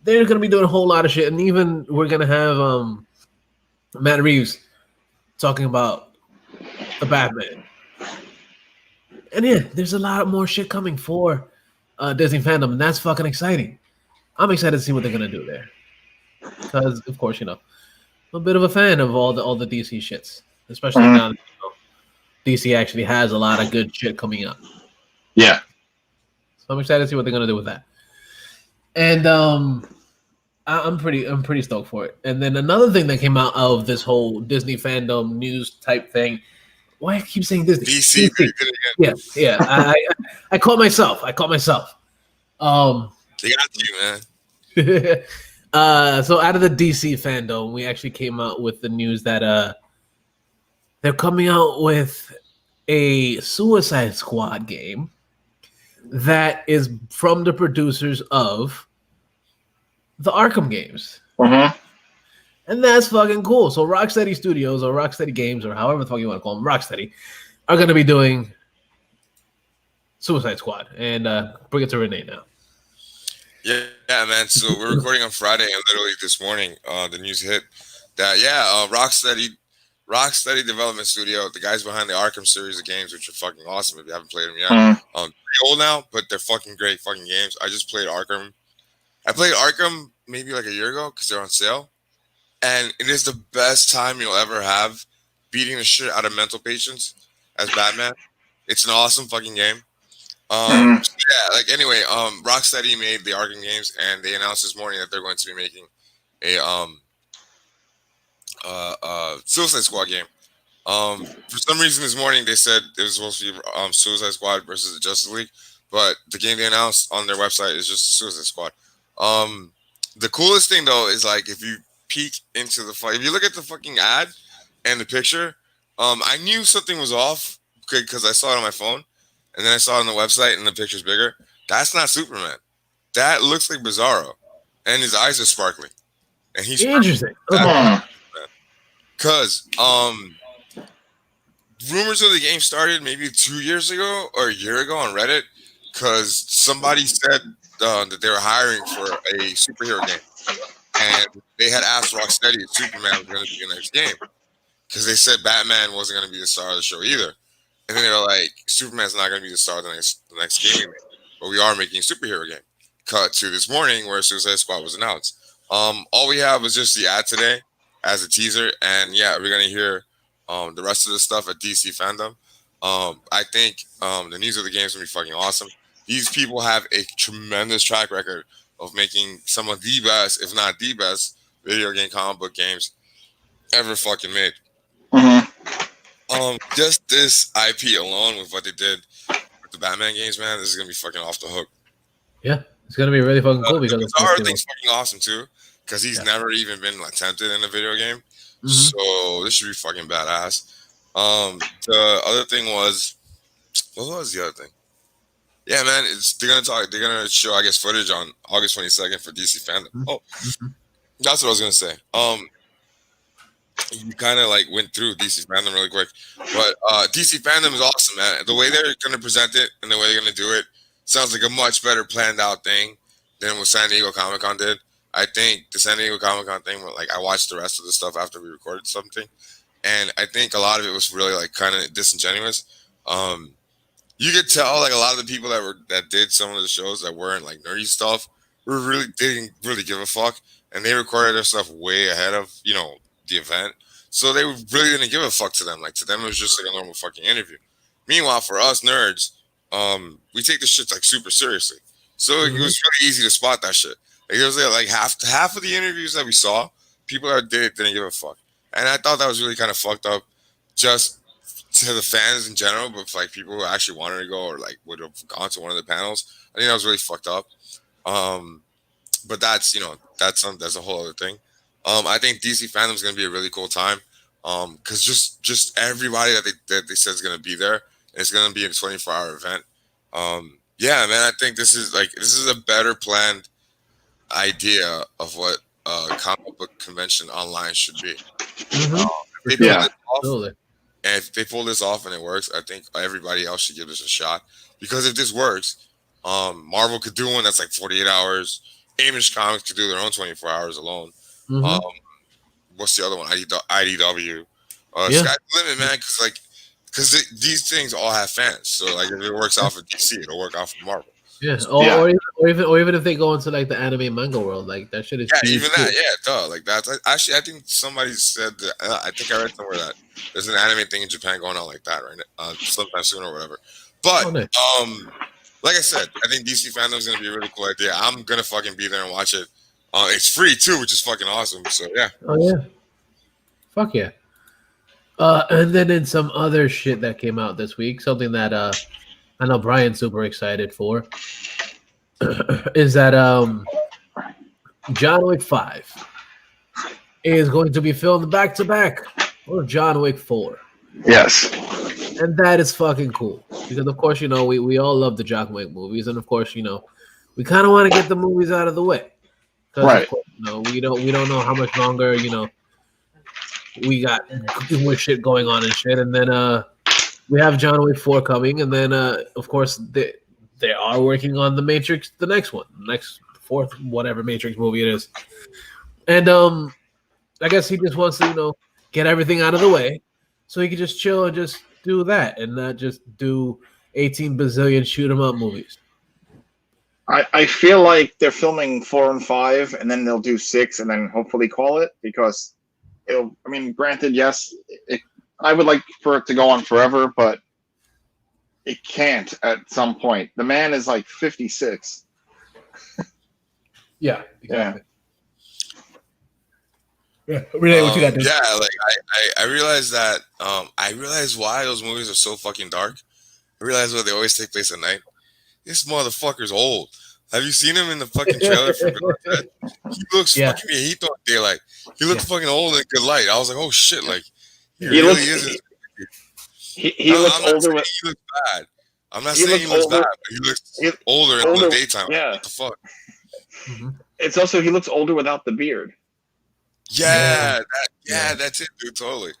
A: They're gonna be doing a whole lot of shit, and even we're gonna have Matt Reeves talking about the Batman. And yeah, there's a lot more shit coming for Disney fandom, and that's fucking exciting. I'm excited to see what they're gonna do there, because of course, I'm a bit of a fan of all the DC shits, especially now that DC actually has a lot of good shit coming up.
B: Yeah.
A: So I'm excited to see what they're gonna do with that. And I'm pretty stoked for it. And then another thing that came out of this whole Disney fandom news type thing. Why I keep saying Disney?
C: DC.
A: Yeah. I caught myself.
C: They got you, man.
A: So out of the DC fandom, we actually came out with the news that they're coming out with a Suicide Squad game that is from the producers of the Arkham games. And that's fucking cool. So Rocksteady Studios or Rocksteady Games or however the fuck you want to call them, Rocksteady, are going to be doing Suicide Squad. And bring it to Renee now.
C: Yeah, man. So we're recording on Friday, and literally this morning, the news hit that Rocksteady Development Studio, the guys behind the Arkham series of games, which are fucking awesome if you haven't played them yet. Pretty old now, but they're fucking great fucking games. I just played Arkham. I played Arkham maybe like a year ago because they're on sale, and it is the best time you'll ever have beating the shit out of mental patients as Batman. It's an awesome fucking game. Anyway, Rocksteady made the Arkham games, and they announced this morning that they're going to be making a Suicide Squad game. For some reason this morning they said it was supposed to be Suicide Squad versus the Justice League, but the game they announced on their website is just Suicide Squad. The coolest thing though is like if you peek into if you look at the fucking ad and the picture, I knew something was off because I saw it on my phone, and then I saw it on the website and the picture's bigger. That's not Superman. That looks like Bizarro, and his eyes are sparkling, and he's
A: interesting.
C: Because rumors of the game started maybe 2 years ago or a year ago on Reddit, because somebody said that they were hiring for a superhero game, and they had asked Rocksteady if Superman was going to be in the next game, because they said Batman wasn't going to be the star of the show either. And then they were like, Superman's not going to be the star of the next game, but we are making a superhero game. Cut to this morning where Suicide Squad was announced. All we have was just the ad today as a teaser, and yeah, we're going to hear the rest of the stuff at DC Fandom. I think the news of the game is going to be fucking awesome. These people have a tremendous track record of making some of the best, if not the best, video game comic book games ever fucking made. Just this IP alone with what they did with the Batman games, man, this is gonna be fucking off the hook.
A: Yeah, it's gonna be really fucking cool because
C: the Bizarro thing's fucking awesome too, because he's never even been attempted in a video game. So this should be fucking badass. The other thing was, what was the other thing? Yeah, man, they're gonna show, I guess, footage on August 22nd for DC Fandom. That's what I was gonna say. You kind of like went through DC Fandom really quick, but DC Fandom is awesome, man. The way they're gonna present it and the way they're gonna do it sounds like a much better planned out thing than what San Diego Comic-Con did. I think the San Diego Comic-Con thing, like, I watched the rest of the stuff after we recorded something, and I think a lot of it was really like kind of disingenuous. You could tell like a lot of the people that did some of the shows that weren't like nerdy stuff didn't really give a fuck, and they recorded their stuff way ahead of the event, so they really didn't give a fuck to them. Like, to them it was just like a normal fucking interview. Meanwhile, for us nerds, we take this shit like super seriously, so it was really easy to spot that shit. Like, it was like half of the interviews that we saw, people that didn't give a fuck, and I thought that was really kind of fucked up, just to the fans in general, but for like people who actually wanted to go or like would have gone to one of the panels. I think that was really fucked up. But that's that's a whole other thing. I think DC Fandom is going to be a really cool time, because just everybody that they said is going to be there, and it's going to be a 24-hour event. Yeah, man, I think this is a better planned idea of what a comic book convention online should be.
A: Absolutely.
C: And if they pull this off and it works, I think everybody else should give this a shot. Because if this works, Marvel could do one that's like 48 hours. Image Comics could do their own 24 hours alone.
A: Mhm.
C: What's the other one? IDW.
A: Yeah.
C: Sky's the limit, man. Because these things all have fans. So like, if it works out for DC, it'll work out for Marvel.
A: Yeah.
C: So,
A: Or even if they go into like the anime manga world, like that shit is
C: yeah,
A: huge
C: even
A: too.
C: that, yeah, duh. Like that's actually, I think somebody said that. I think I read somewhere that there's an anime thing in Japan going on like that right now, sometime soon or whatever. But
A: Oh, nice.
C: like I said, I think DC fandom is gonna be a really cool idea. I'm gonna fucking be there and watch it. It's free too, which is fucking awesome. So yeah.
A: Oh yeah. Fuck yeah. And then in some other shit that came out this week, something that I know Brian's super excited for is that John Wick 5 is going to be filmed back to back with John Wick 4.
B: Yes.
A: And that is fucking cool. Because of course, we all love the John Wick movies, and of course, we kind of want to get the movies out of the way.
B: Right.
A: Of course, we don't know how much longer, we got more shit going on and shit. And then we have John Wick 4 coming, and then of course they are working on the Matrix, the next one, next fourth whatever Matrix movie it is. And I guess he just wants to get everything out of the way so he can just chill and just do that and not just do 18 bazillion shoot 'em up movies.
B: I feel like they're filming 4 and 5, and then they'll do 6, and then hopefully call it, because it'll. I mean, granted, yes, I would like for it to go on forever, but it can't at some point. The man is like 56.
A: Yeah,
B: exactly.
A: Yeah, Renee, what you got?
C: Yeah, like I realized that I realized why those movies are so fucking dark. I realized why they always take place at night. This motherfucker's old. Have you seen him in the fucking trailer for Bill and Ted? He looks fucking he thought daylight. He looks fucking old in good light. I was like, oh shit, like he really is.
B: He looks older.
C: He looks bad. I'm not saying he looks bad, but he looks older in the daytime.
B: Yeah.
C: What the fuck?
A: Mm-hmm.
B: It's also he looks older without the beard.
C: Yeah, that's it, dude. Totally.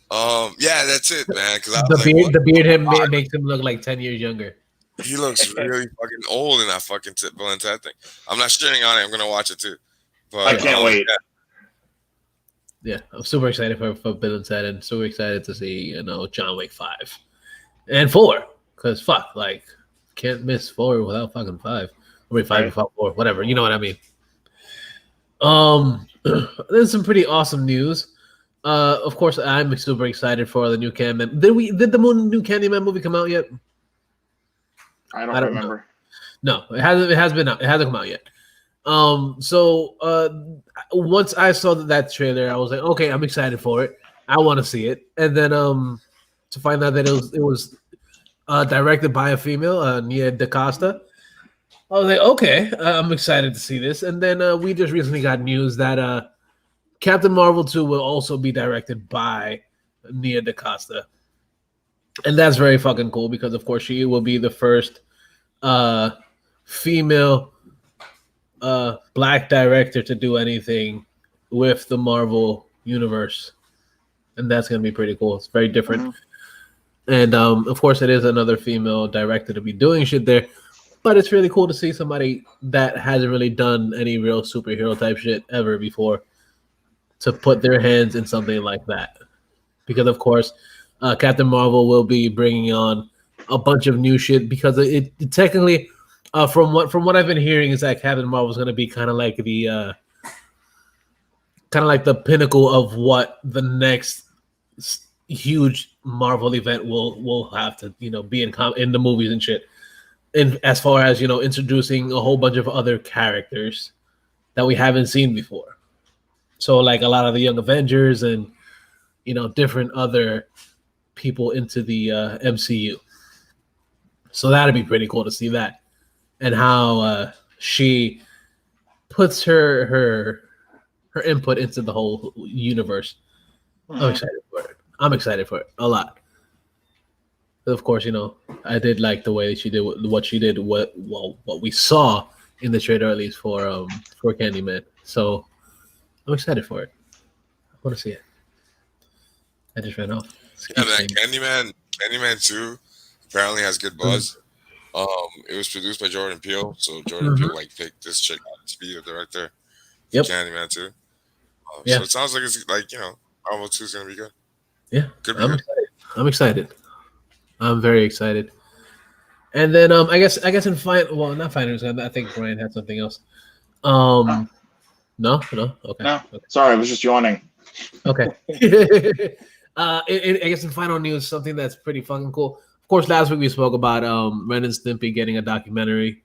C: Yeah, that's it, man. Because
A: the beard makes him look like 10 years younger.
C: He looks really fucking old in that fucking Bill and Ted thing. I'm not shitting on it. I'm gonna watch it too. But
B: I can't wait.
A: Yeah, I'm super excited for Bill and Ted, and super excited to see John Wick 5 and 4. Because fuck, like can't miss 4 without fucking 5. Or 5 without 4, whatever. You know what I mean? There's some pretty awesome news. Of course, I'm super excited for the new Candyman. Did the new Candyman movie come out yet?
B: I don't remember.
A: No, it hasn't. It has been out. It hasn't come out yet. So once I saw that trailer, I was like, okay, I'm excited for it. I want to see it. And then to find out that it was directed by a female, Nia DaCosta, I was like, okay, I'm excited to see this. And then we just recently got news that Captain Marvel 2 will also be directed by Nia DaCosta. And that's very fucking cool because, of course, she will be the first female black director to do anything with the Marvel universe. And that's going to be pretty cool. It's very different. Mm-hmm. And, of course, it is another female director to be doing shit there. But it's really cool to see somebody that hasn't really done any real superhero type shit ever before to put their hands in something like that. Because, of course, Captain Marvel will be bringing on a bunch of new shit because it technically, from what I've been hearing, is that Captain Marvel is going to be kind of like the pinnacle of what the next huge Marvel event will have to be in the movies and shit. And as far as introducing a whole bunch of other characters that we haven't seen before, so like a lot of the Young Avengers and different other people into the MCU. So that'd be pretty cool to see that, and how she puts her input into the whole universe. I'm excited for it. I'm excited for it a lot. Of course, I did like the way she did what she did. What we saw in the trailer, at least for Candyman. So I'm excited for it. I want to see it. I just ran off.
C: Yeah, man. Candyman 2 apparently has good buzz. It was produced by Jordan Peele, so Jordan Peele like picked this chick to be the director for
A: Yep.
C: Candyman 2.
A: Yeah.
C: So it sounds like it's like Marvel 2 is gonna be good.
A: Yeah,
C: Could be good.
A: I'm excited. I'm very excited. And then I guess in not finals. I think Brian had something else. No, okay.
B: No, sorry, I was just yawning.
A: Okay. I guess in final news, something that's pretty fucking cool. Of course, last week we spoke about Ren and Stimpy getting a documentary,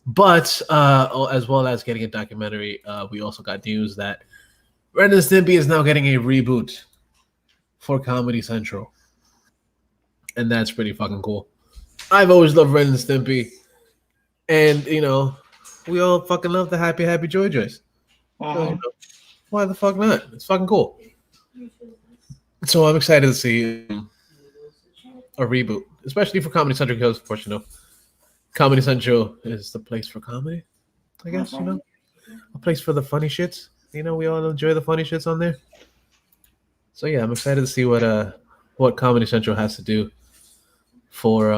A: but as well as getting a documentary, we also got news that Ren and Stimpy is now getting a reboot for Comedy Central, and that's pretty fucking cool. I've always loved Ren and Stimpy, and we all fucking love the Happy Joy Joys. So, why the fuck not? It's fucking cool. So I'm excited to see a reboot, especially for Comedy Central, because of course Comedy Central is the place for comedy. I guess a place for the funny shits. We all enjoy the funny shits on there. So yeah, I'm excited to see what Comedy Central has to do for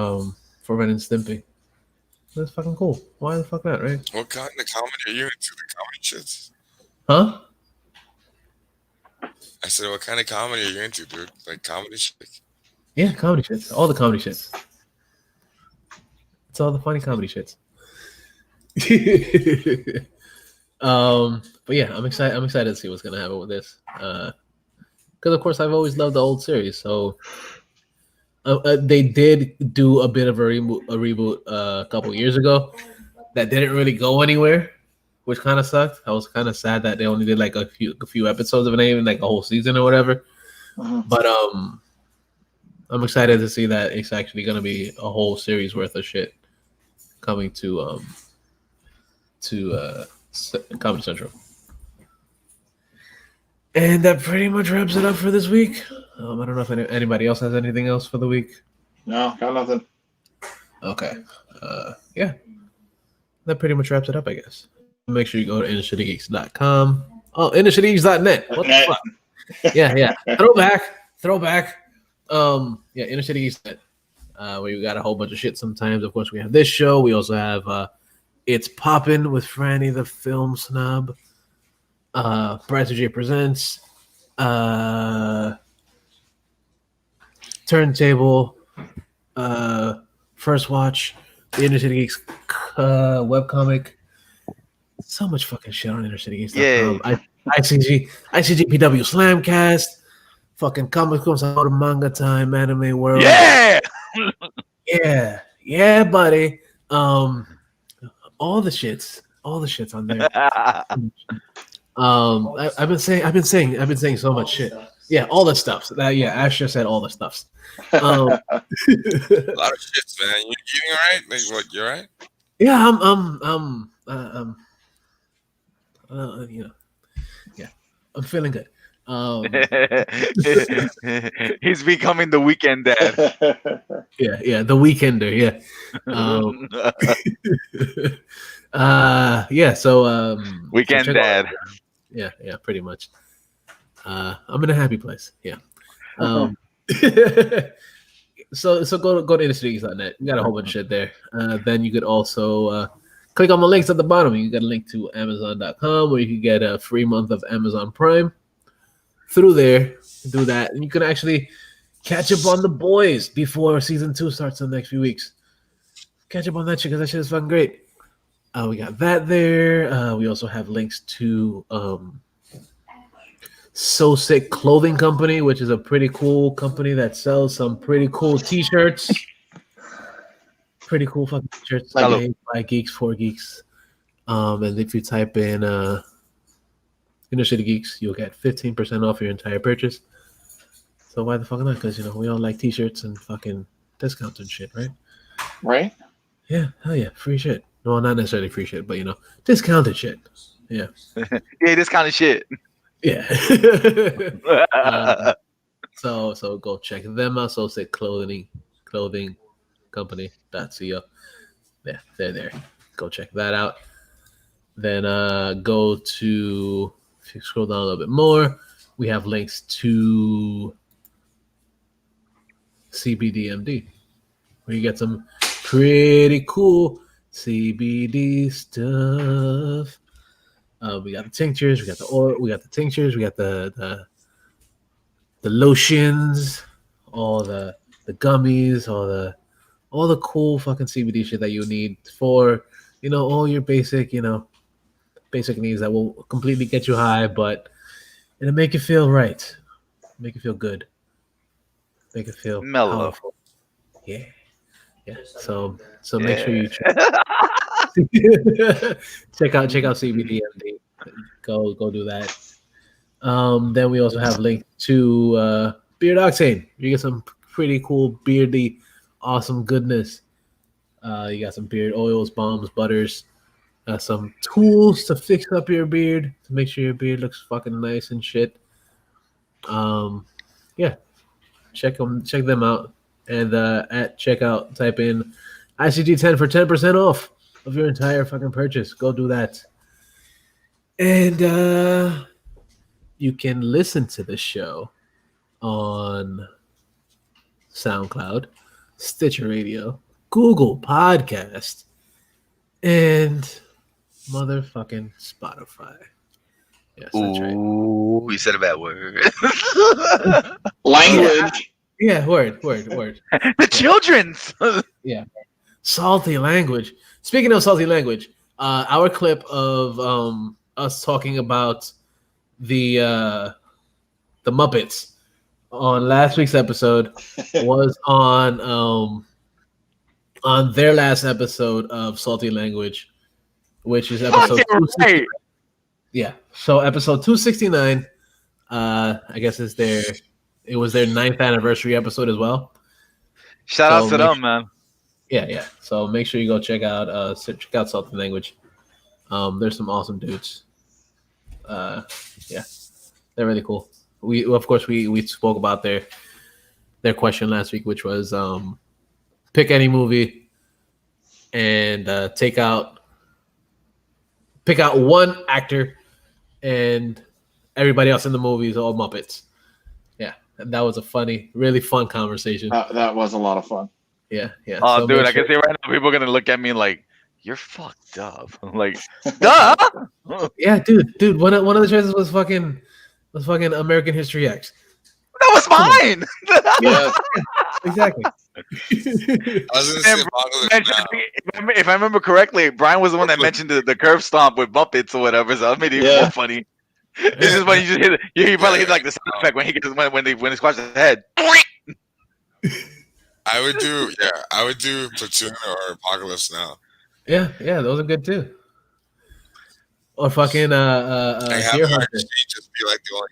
A: Ren and Stimpy. That's fucking cool. Why the fuck not, right?
C: What kind of comedy are you into? The comedy shits?
A: Huh?
C: I said, what kind of comedy are you into, dude? Like comedy shit?
A: Yeah, comedy shits. All the comedy shits. It's all the funny comedy shits. But yeah, I'm excited to see what's gonna happen with this. Because of course I've always loved the old series. So they did do a bit of a reboot a couple years ago that didn't really go anywhere, which kind of sucked. I was kind of sad that they only did like a few episodes of it, even like a whole season or whatever. But I'm excited to see that it's actually gonna be a whole series worth of shit coming to Comedy Central. And that pretty much wraps it up for this week. I don't know if anybody else has anything else for the week.
B: No, got nothing.
A: Okay. Yeah. That pretty much wraps it up, I guess. Make sure you go to InnerCityGeeks.com. Oh, InnerCityGeeks.net. What the fuck? Yeah. Throwback. Yeah, InnerCityGeeks.net. Where you got a whole bunch of shit sometimes. Of course, we have this show. We also have It's Poppin' with Franny the Film Snob. Brad J Presents. Turntable. First Watch. The Inner City Geeks webcomic. So much fucking shit on InnerCityGeeks.com.
D: Yeah.
A: ICGPW Slamcast. Fucking comic books out of Manga Time, Anime World. Yeah, buddy. All the shits on there. I've been saying so much shit. Yeah, all the stuff. Ash just said all the stuffs.
C: A lot of shits, man. You eating all right? Like, what? You all right?
A: Yeah, I'm feeling good.
D: He's becoming the weekend dad.
A: Yeah, the weekender. Yeah. So
D: weekend dad.
A: Yeah, pretty much. I'm in a happy place. Yeah. So go to InnerCityGeeks.net. You got a whole bunch of shit there. Then you could also click on the links at the bottom. You got a link to Amazon.com where you can get a free month of Amazon Prime. Through there, do that, and you can actually catch up on The Boys before season 2 starts in the next few weeks. Catch up on that shit because that shit is fucking great. We got that there. We also have links to So Sick Clothing Company, which is a pretty cool company that sells some pretty cool t-shirts. Pretty cool fucking t-shirts made by Geeks for Geeks. And if you type in Inner City Geeks, you'll get 15% off your entire purchase. So why the fuck not? Because we all like t-shirts and fucking discounts and shit, right?
B: Right?
A: Yeah, hell yeah, free shit. Well, not necessarily free shit, but discounted shit. Yeah.
D: Yeah, this kind of shit.
A: Yeah. So go check them out. So say clothing company.co. Yeah, they're there. Go check that out. Then go to, if you scroll down a little bit more, we have links to CBDMD, where you get some pretty cool CBD stuff. We got the tinctures, we got the oil, we got the tinctures, we got the lotions, all the gummies, all the cool fucking CBD shit that you need for, all your basic needs that will completely get you high, but it'll make you feel right, make you feel good, make it feel
D: Mellow.
A: powerful. Yeah. So make sure you check out CBDMD. Go do that. Then we also have link to Beard Octane. You get some pretty cool beardy, awesome goodness. You got some beard oils, balms, butters, some tools to fix up your beard to make sure your beard looks fucking nice and shit. Yeah, check them out. And at checkout, type in ICG10 for 10% off of your entire fucking purchase. Go do that. And you can listen to the show on SoundCloud, Stitcher Radio, Google Podcast, and motherfucking Spotify. Yes, that's right.
D: Ooh, you said a bad word.
B: Language.
A: Yeah, word.
D: The children's.
A: Yeah. Salty language. Speaking of salty language, our clip of us talking about the Muppets on last week's episode was on their last episode of Salty Language, which is episode 269.
D: Right.
A: Yeah. So episode 269, I guess it was their 9th anniversary episode as well.
D: Shout out to them, man.
A: Yeah. So make sure you go check out Salty Language. There's some awesome dudes. Yeah, they're really cool. We spoke about their question last week, which was pick any movie and pick out one actor, and everybody else in the movie is all Muppets. Yeah, and that was a really fun conversation.
B: That was a lot of fun.
A: Yeah.
D: Oh,
A: So
D: dude,
A: make
D: I can
A: sure-
D: see right now people are gonna look at me like you're fucked up. I'm like, duh.
A: Yeah, dude. One of the choices was fucking American History X.
D: That was mine.
B: Yeah.
A: Exactly.
C: I was gonna say Apocalypse Now.
D: If I remember correctly, Brian was the one that mentioned the curb stomp with Muppets or whatever, so that made it even more funny. It's just when you just he probably hit like the sound effect when he gets when he squashes his head.
C: I would do Platoon or Apocalypse Now.
A: Yeah, those are good too. Or fucking
C: Like, have
A: Deer
C: Martin
A: Hunter.
C: Sheen just be like the only.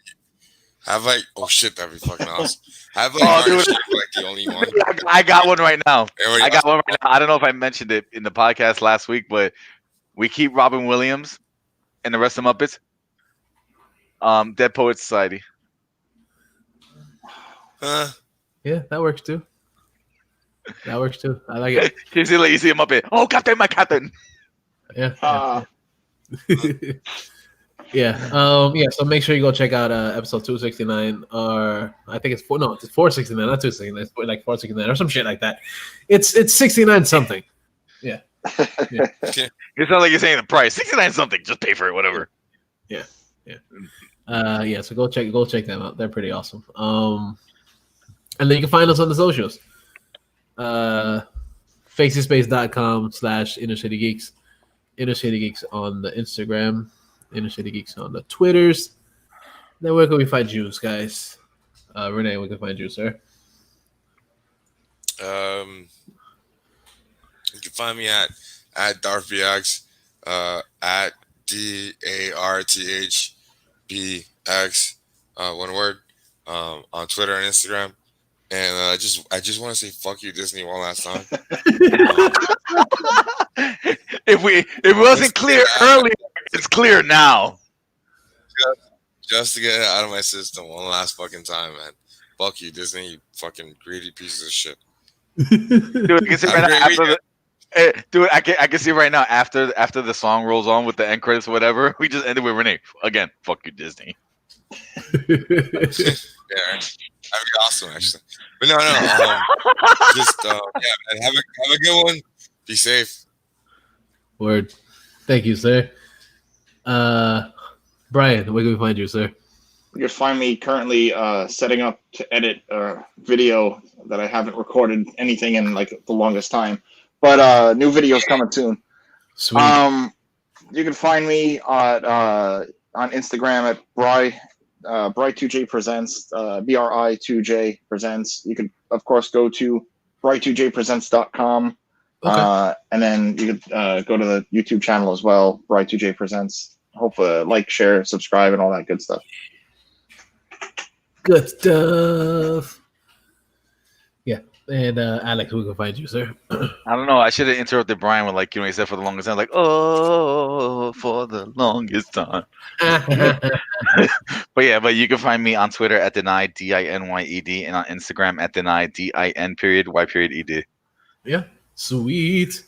C: Have like, oh shit, that'd be fucking awesome. Have like
D: Oh,
C: Martin
D: dude.
C: Sheen be like the only one.
D: I got one right now.
C: Everybody
D: I got
C: else-
D: one right now. I don't know if I mentioned it in the podcast last week, but we keep Robin Williams and the rest of Muppets. Dead Poets Society.
A: Yeah, that works too. I like it.
D: You see a Muppet. Oh, Captain, my Captain.
A: Yeah. Yeah. So make sure you go check out episode 269, or I think it's 469, not 269. It's like 469 or some shit like that. It's 69 something. Yeah.
D: It sounds like you're saying the price. 69 something. Just pay for it, whatever.
A: So go check them out. They're pretty awesome. And then you can find us on the socials. Facespace.com/InnerCityGeeks. InnerCityGeeks on the Instagram. InnerCityGeeks on the Twitters. Then where can we find you guys? Renee, where can we find you, sir?
C: You can find me at DarthBX, at DARTHBX, one word, on Twitter and Instagram. And I just want to say fuck you, Disney, one last time.
D: If it wasn't clear earlier, it's clear now.
C: Just to get it out of my system one last fucking time, man. Fuck you, Disney, you fucking greedy pieces of shit.
D: Dude, I can see right now dude, I can see right now after the song rolls on with the end credits or whatever, we just ended with Renee again. Fuck you, Disney.
C: Yeah. That'd be awesome, actually. But no. Just yeah, man. Have a good one. Be safe.
A: Word. Thank you, sir. Brian, where can we find you, sir?
B: You can find me currently setting up to edit a video that I haven't recorded anything in like the longest time. But new videos coming soon.
A: Sweet.
B: You can find me on Instagram at Bri2J Presents, BRI2J Presents. You could, of course, go to Bri2JPresents.com.
A: Okay.
B: And then you could go to the YouTube channel as well, Bri2J Presents. Hopefully, like, share, subscribe, and all that good stuff.
A: Good stuff. Yeah. And Alex, we can find you, sir.
D: I don't know. I should have interrupted Brian with like, he said for the longest time, like, oh, for the longest time. But you can find me on Twitter at Denied, DINYED, and on Instagram at Denied, DIN.Y.ED.
A: Yeah. Sweet.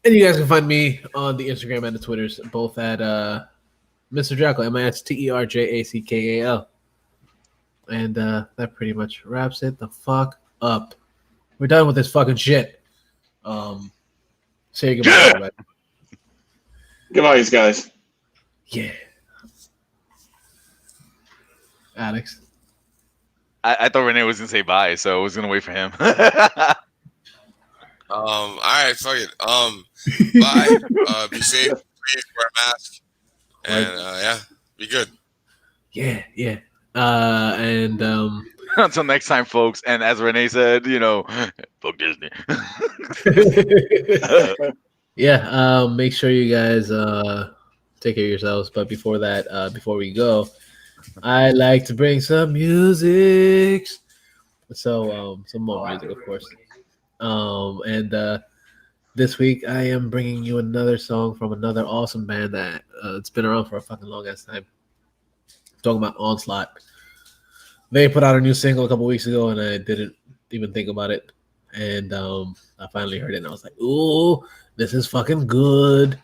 A: And you guys can find me on the Instagram and the Twitters, both at Mr. Jackal, MISTERJACKAL. And that pretty much wraps it the fuck up. We're done with this fucking shit. Say goodbye, everybody.
B: Goodbye, guys.
A: Yeah. Alex.
D: I thought Renee was gonna say bye, so I was gonna wait for him.
C: All right, fuck it. Bye. Be safe. Please wear a mask. And yeah, be good.
A: Yeah. And
D: Until next time, folks. And as Renee said, fuck Disney.
A: yeah, make sure you guys take care of yourselves. But before that, before we go, I like to bring some music. So some more music, of course. And this week I am bringing you another song from another awesome band that it's been around for a fucking long ass time. I'm talking about Onslaught. They put out a new single a couple weeks ago, and I didn't even think about it. And I finally heard it, and I was like, "Ooh, this is fucking good."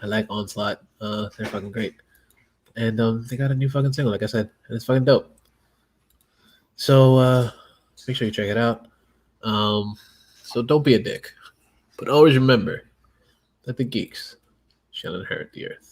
A: I like Onslaught. They're fucking great. And they got a new fucking single, like I said, and it's fucking dope. So make sure you check it out. So don't be a dick, but always remember that the geeks shall inherit the earth.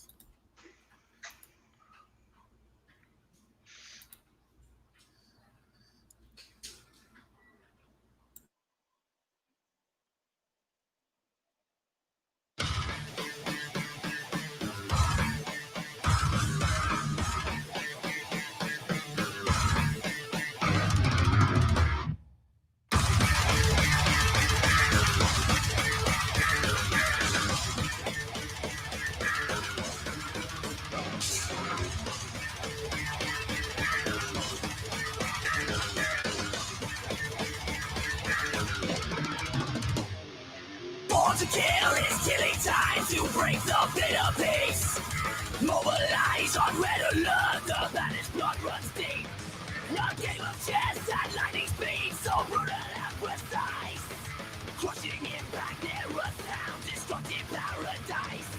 F: To kill is killing time to break the bitter peace. Mobilize on red alert, the banished blood runs deep. A game of chess at lightning speed, so brutal and precise. Crushing impact, near a sound, destructive paradise.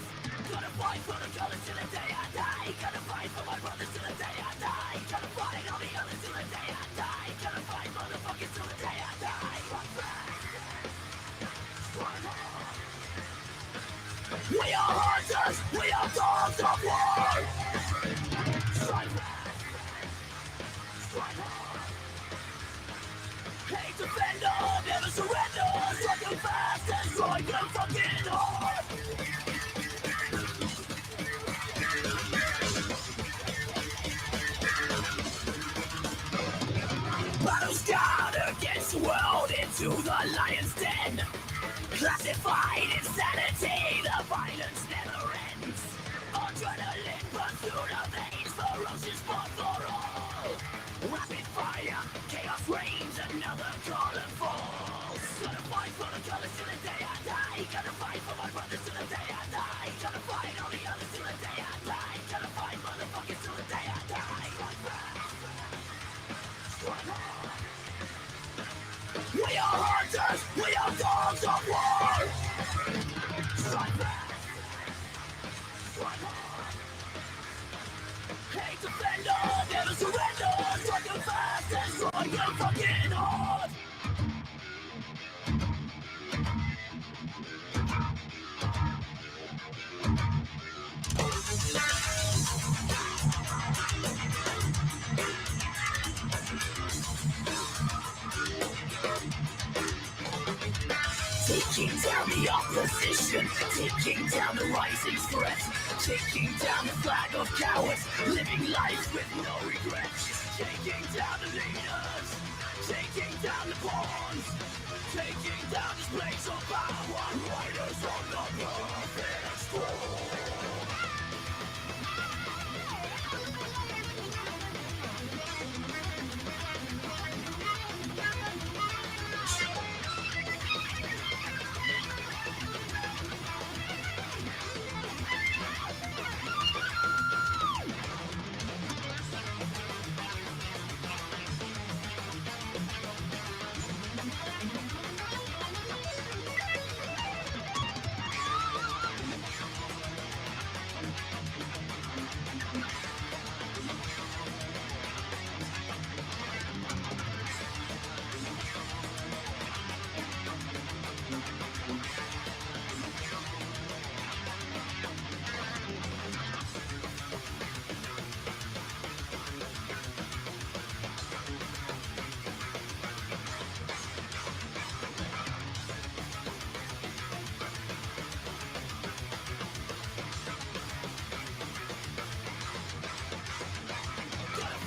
F: Gonna fight for the colors till the day I die. Gonna fight for my brothers till the day I die. Gonna fight all the others till the day I die. Gonna fight motherfuckers till the day I die. Run fast, run hard. We are hunters, we are dogs of war. Strike back, strike hard. Hate defender, never surrender. Strike them fast and strike them fucking hard. Battle scarred against the world into the lion's den. Classified insanity, the violence never ends. Adrenaline burns through the veins, ferocious fought for all. Rapid fire, chaos reigns, another color falls. Gonna fight for the colors till the day I die. Gonna fight for my brothers till the day I die. Gonna fight all the others till the day I die. Gonna fight motherfuckers till the day I die. Run fast, run hard. We are hunters, we are dogs of war. Strike fast, strike hard. Hate defender, never surrender. Strike them fast and strike strike your fucking heart. Taking down the opposition, taking down the rising threat, taking down the flag of cowards, living life with no regrets, taking down the leaders, taking down the pawns, taking down this place of power, riders on the perfect storm.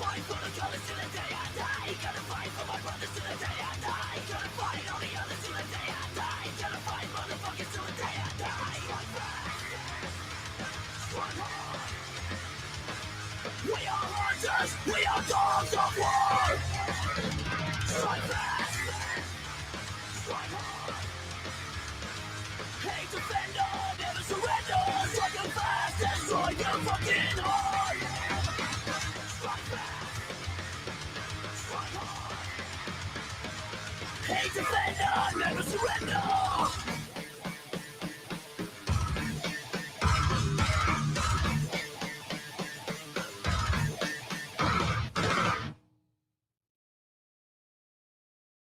F: Fight for the colors till the day I die. Gonna fight for my brothers till the day I die. Gonna fight all the others till the day I die. Gonna fight motherfuckers till the day I die. Strike back, strike hard. We are hunters, we are dogs of war. Strike back, strike hard. Hate defender, never surrender. Strike them fast, destroy your fucking heart. Strike back. Hate defender, never surrender.